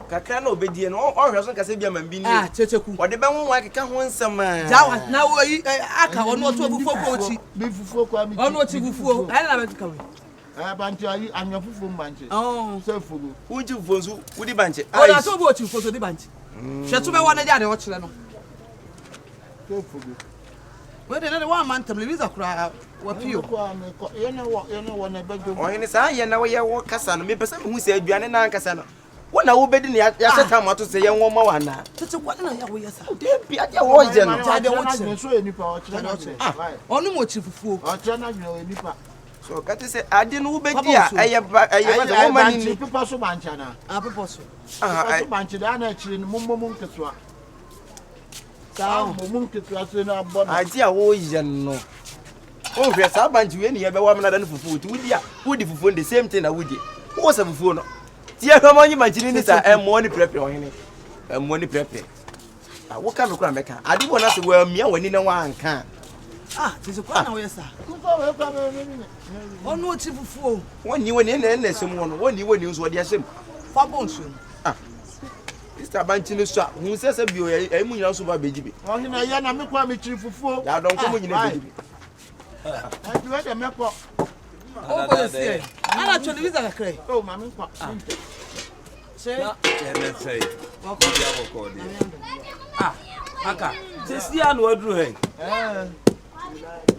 Kakra na obedie no o hwe so nkase bia man bi ni. Ah checheku. O de be won wa keka ho nsem a. Jawa na wo yi aka ono to fufuo ko chi. Bi fufuo kwa mi. Ono chi fufuo. Ai na be ka we. Ah banchi ayi anya fufuo banchi. Oh. Se fugo. Uji fufuo nsu udi banche. O da so bo chi fufuo so di banchi. Hwe to be wa na dia de wo kire no. Se fugo. We de na de one man television kura wa pio. Ye na wo na bedo. O yin sa ye na wo ye wo kasa no me pese me hu se aduane na nkasa no. Wona wo bedi ne ya seta mato se ye nwoma wana. Tete kwa na ya wo yesa. De bia de wo je no. Ja de wo kire so enipa o kire na kire. Onu mo chi fufuo. O kire na kire enipa. So kati se ade no wo bedi a eye ba wo mani ni. Pepa so bancha na. Ah pepa so. Ah so bancha da na kire no mummu nkeswa. Sa mummu nkeswa so na abona. Ade a wo je no. O hwe sa banchi we ni ye be wa mna da no fufuo ti wudi a wudi fufuo the same thing na wudi. Wo sa fufuo no. Tie hama nyi manchini ni sa money prepare ohene. Money prepare. Ah wo ka me kura meka. Ade bo na se wa mia wani na wa anka. Ah tese kwa na wo yesa. Kufa we kwa me. Onu chi fufuo. Woni woni na sem wono. Woni nso ode asem. Fa bonsu. Ah. Mr. Banchini so hu se bio e mu nyina so ba bejibi. Ohene na ya na me kwa me chiri fufuo. Ya don ko mu nyina bejibi. Ah ti we de me ko. O ko se. Ana television kakre. Oh mama kwa. Say. Say. Ah, aka. Sisia no aduru he.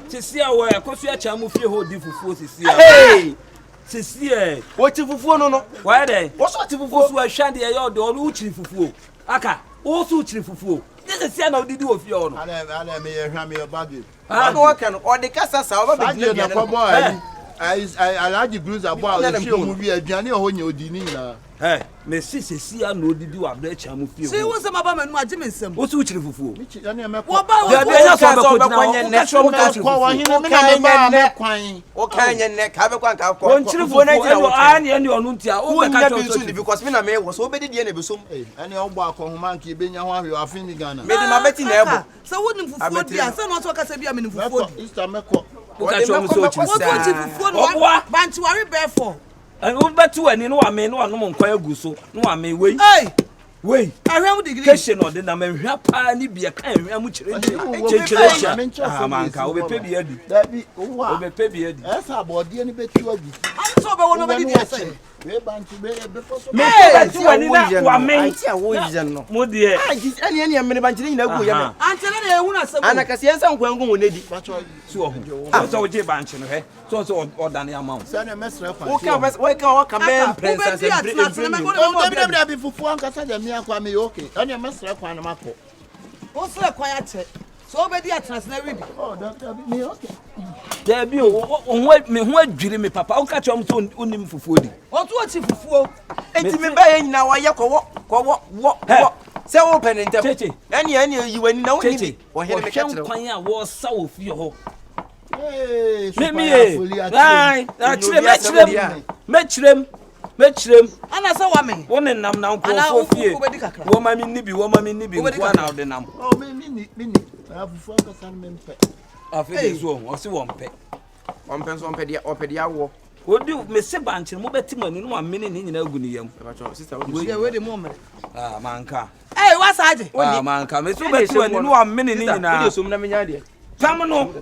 Sisia wo e kosu acha mu fie ho di fufuo sisia. Hey! Sisia. Wo ti fufuo no. Why dey? Wo so ti fufuo. Kosu ahwande ye yo de onu uchiri fufuo. Aka, wo so uchiri fufuo. Sisia na odidi ofie ho no. Ale me ye hwa me baggage. Ah no waka no. O de kasa sa o ba be na kwa boy. I like the blues about the show movie aduane ho nya odini na. Eh, me sisia no odidi wa bra cha mu fie ho. See won se maba manu agye me nsem. Wo so uchiri fufuo. Ane me ko. Wo ba wo. Ya bi enya so be ko dina. ne So mo ka ko wa hine me na ba me kwan. O ka nye ne ka be kwa nka ko. Won chiri fufuo na jira a ne ne onu ntia. O be ka to so ni because me na me wo so obedi die na be so. Ane ogbo akohuma nka ebenya ho ahwe afin mi Ghana. Me di ma beti na ebo. So wonim fufuo dia, se no to ka se bia me fufuo di. Easter me ko. Wo ka cho mo so chi. Wo to chi fufuo no. Banchi ware be for. Wo betu ani no wa me no wa no mo nkwan agu so. No wa me wei. Hey! Wei. Ahwam degree. Keshe no de na mahwa pa ni bia kan ahwa mu chire chire. Ah manka wo be pe bia di. Da bi wo Wo be pe bia di. esa abode ni betu agu. Ani so be wono be di ase. We banchi be so. Me betu ani na wa me. Anti a wo yi no. Mo de. Ah ane me banchi ni na gu ye me. Antele na ehu na asem. Ana kasi ensa nkwangu wonedi. So ho. So wo je banche no he. So odane amount. Se na mesra kwa. Wo ka be princess Wo be fufu ankasa de me akwa me okay. Ane mesra kwa na mako. Wo sere kwan ache. So obedi atras na wi bi. Oh, doctor me okay. There be me ho adwiri me papa. O ka chom so onim fufuo di. O to chi fufuo. Enti me ba ye nyina wa ye wo. Se wo penentem. Ane yi wani na woni. Wo here me ka kire. Kwan a wo sa wo fie ho. Hey, me chirem. Ana se wa me. Wo ne nam na nko fie. Wo ma mi nibi nko na de nam. Oh, me fufu ankasa me mpe. Afi zo o si wo mpe. So mpe dia opedi awo. Odi me se banche mo beti mani no amene ni nyina agu ni yam. Sister we de mo mere. Ah manka. Eh wa saje. Ah manka me so beti mani no amene ni nyina. Odi so mna menya de. Pam no.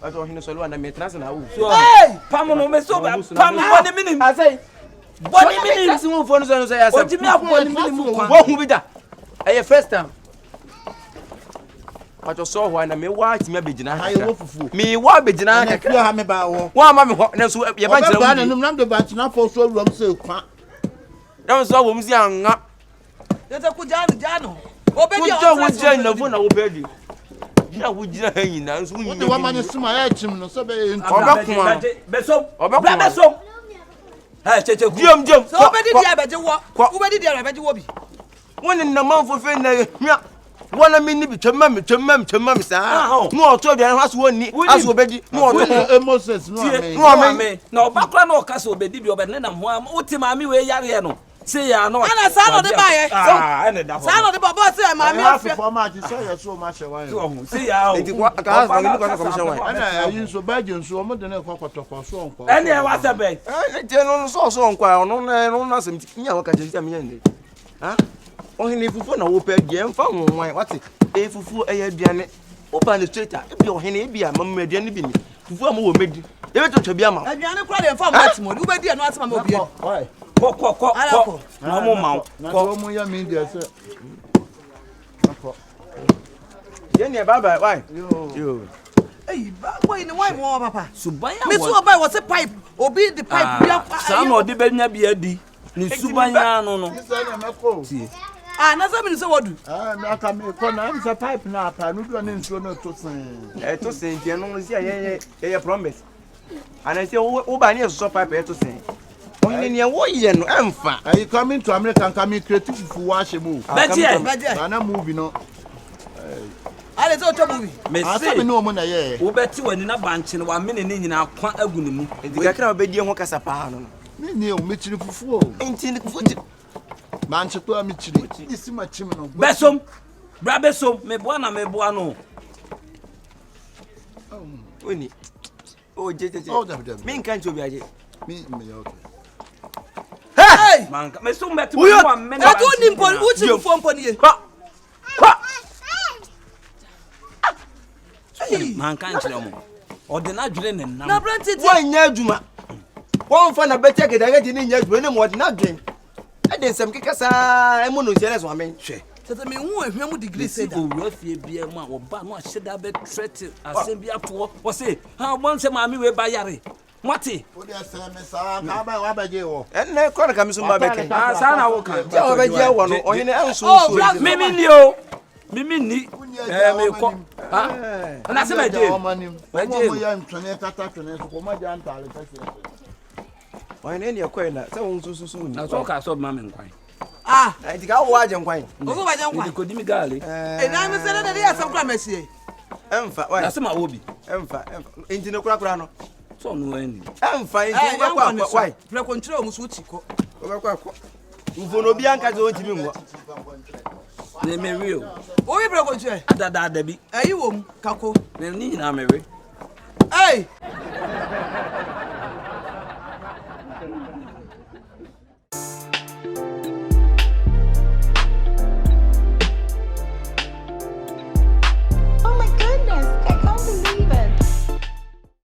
Ato hino so lo na me trans na wo. Hey! Pam no me so pam boni minim. Asai. Boni minim. Kasi mo fo no so ya sa. Odi me aboni minim wo hu bi da. Eh first time. Pacho so ho na me wa ti me begina ha. Ayi wo fufu. Me wa begina ka. Na ha me ba wo. Wa ma me ho na so ye ba nkyere. Ba na num nam de ba ntina fo so ruam se kwa. Na so wo msi anga. Yete ku jano. Obedi o. Ku je na fo na wo bedi. Ya wo jira ha nyina nso nyi. Wo de wa ma ne suma ya chim no so be ntu. Obekuma. Besom. Besom. Ha cheche ku. Jom. So obedi dia beje wo. Obedi dia beje wo bi. Woni na manfo fe na hia. Wona me ni bi twemma me saa. No oto bia ha so woni aso obedi. No oto Moses no ame. Na obakra na okasa obedi bi obedi na ho am. Uti maami we yare no. Say ya no. Ana sa no de bae. Ene da ho. Sa no de baba say maami afia. For ma ji say ya so ma hwe wan. Say ya o. Enti kwa ka ha ni kwa commission wan. Ana ayi so ba je nso omo de na kwa kwatokwa so onko. Ene e wa se be. Je no so onko a no na asem ti. Nya waka je ti am yende. Ha? Ohini fufu na wo pe je mfa wonwan wate e fufu e ya aduane wo pa ne straight e bi ohini e bi amam aduane bi ni fufu am wo medi e be to bi ama aduane kura de mfa matimo wo be di no atema ma obi ko na mo ma ko mo ya mi de se ko ye ne baba why yo Hey, boy, no why more papa subanya me so buy was a pipe obi the pipe bia sa no de benya bia di ni subanya no no na so me so wodu me aka me ko na am se pipe na apa no do ne nsuo no to sen to sen tie no si ye promise ana se wo ba ne so pipe to sen only ne wo ye no emfa are you coming to America and coming creative fufu wa shemu beje na movie no ale so to movie me say me no mo na ye wo beti wani na banche no wa me ne nyina kwa agu ne mu ediga kra obedi ho kasa pa no ni o me chiri fufu o enti ne fufu manche to am chiri isi ma chim no besom bra besom me boa na me boa no oni o je me nkan cho bi aje me okay hey man me so metu mo me na do ni mpon uchi mfo mpon ye man kan chire mo ode na dwere ne nam na brantiti wanya adwuma won fa na betia kedaga di ni nya adwuma ne mo ode na dwen e de nsem keka saa e mo no siele so amen hwe tete me hu ehwe mu degree say da o ro fie bia mu a wo ba no a sheda be threat asem bia to wo say ha bon se maami we ba yare mate o de se me saa ka ba wa ba je wo enne ko na kamiso ba be ken saa na wo kan ja wo ba je wo no ohine enso so mimi ni o mimi ni me ko ha na se me je mo ya ntone kata tone so ko ma ja ntale pese ohine ni ekoi na se won susu ni na so ka so ma me nkwan enti ka wo aje nkwan o ba je nkwan ko di mi gale na me se na de ya sam kra mesie emfa why na se ma wo bi emfa enti ne kura no so no ani emfa enti wo kwa why pre control mu su chiko wo ba kwa ufono obi anka je on timi ngwa ne me wi o o wi pre control da bi ayi wo mu kako ne ni nyina me wi hey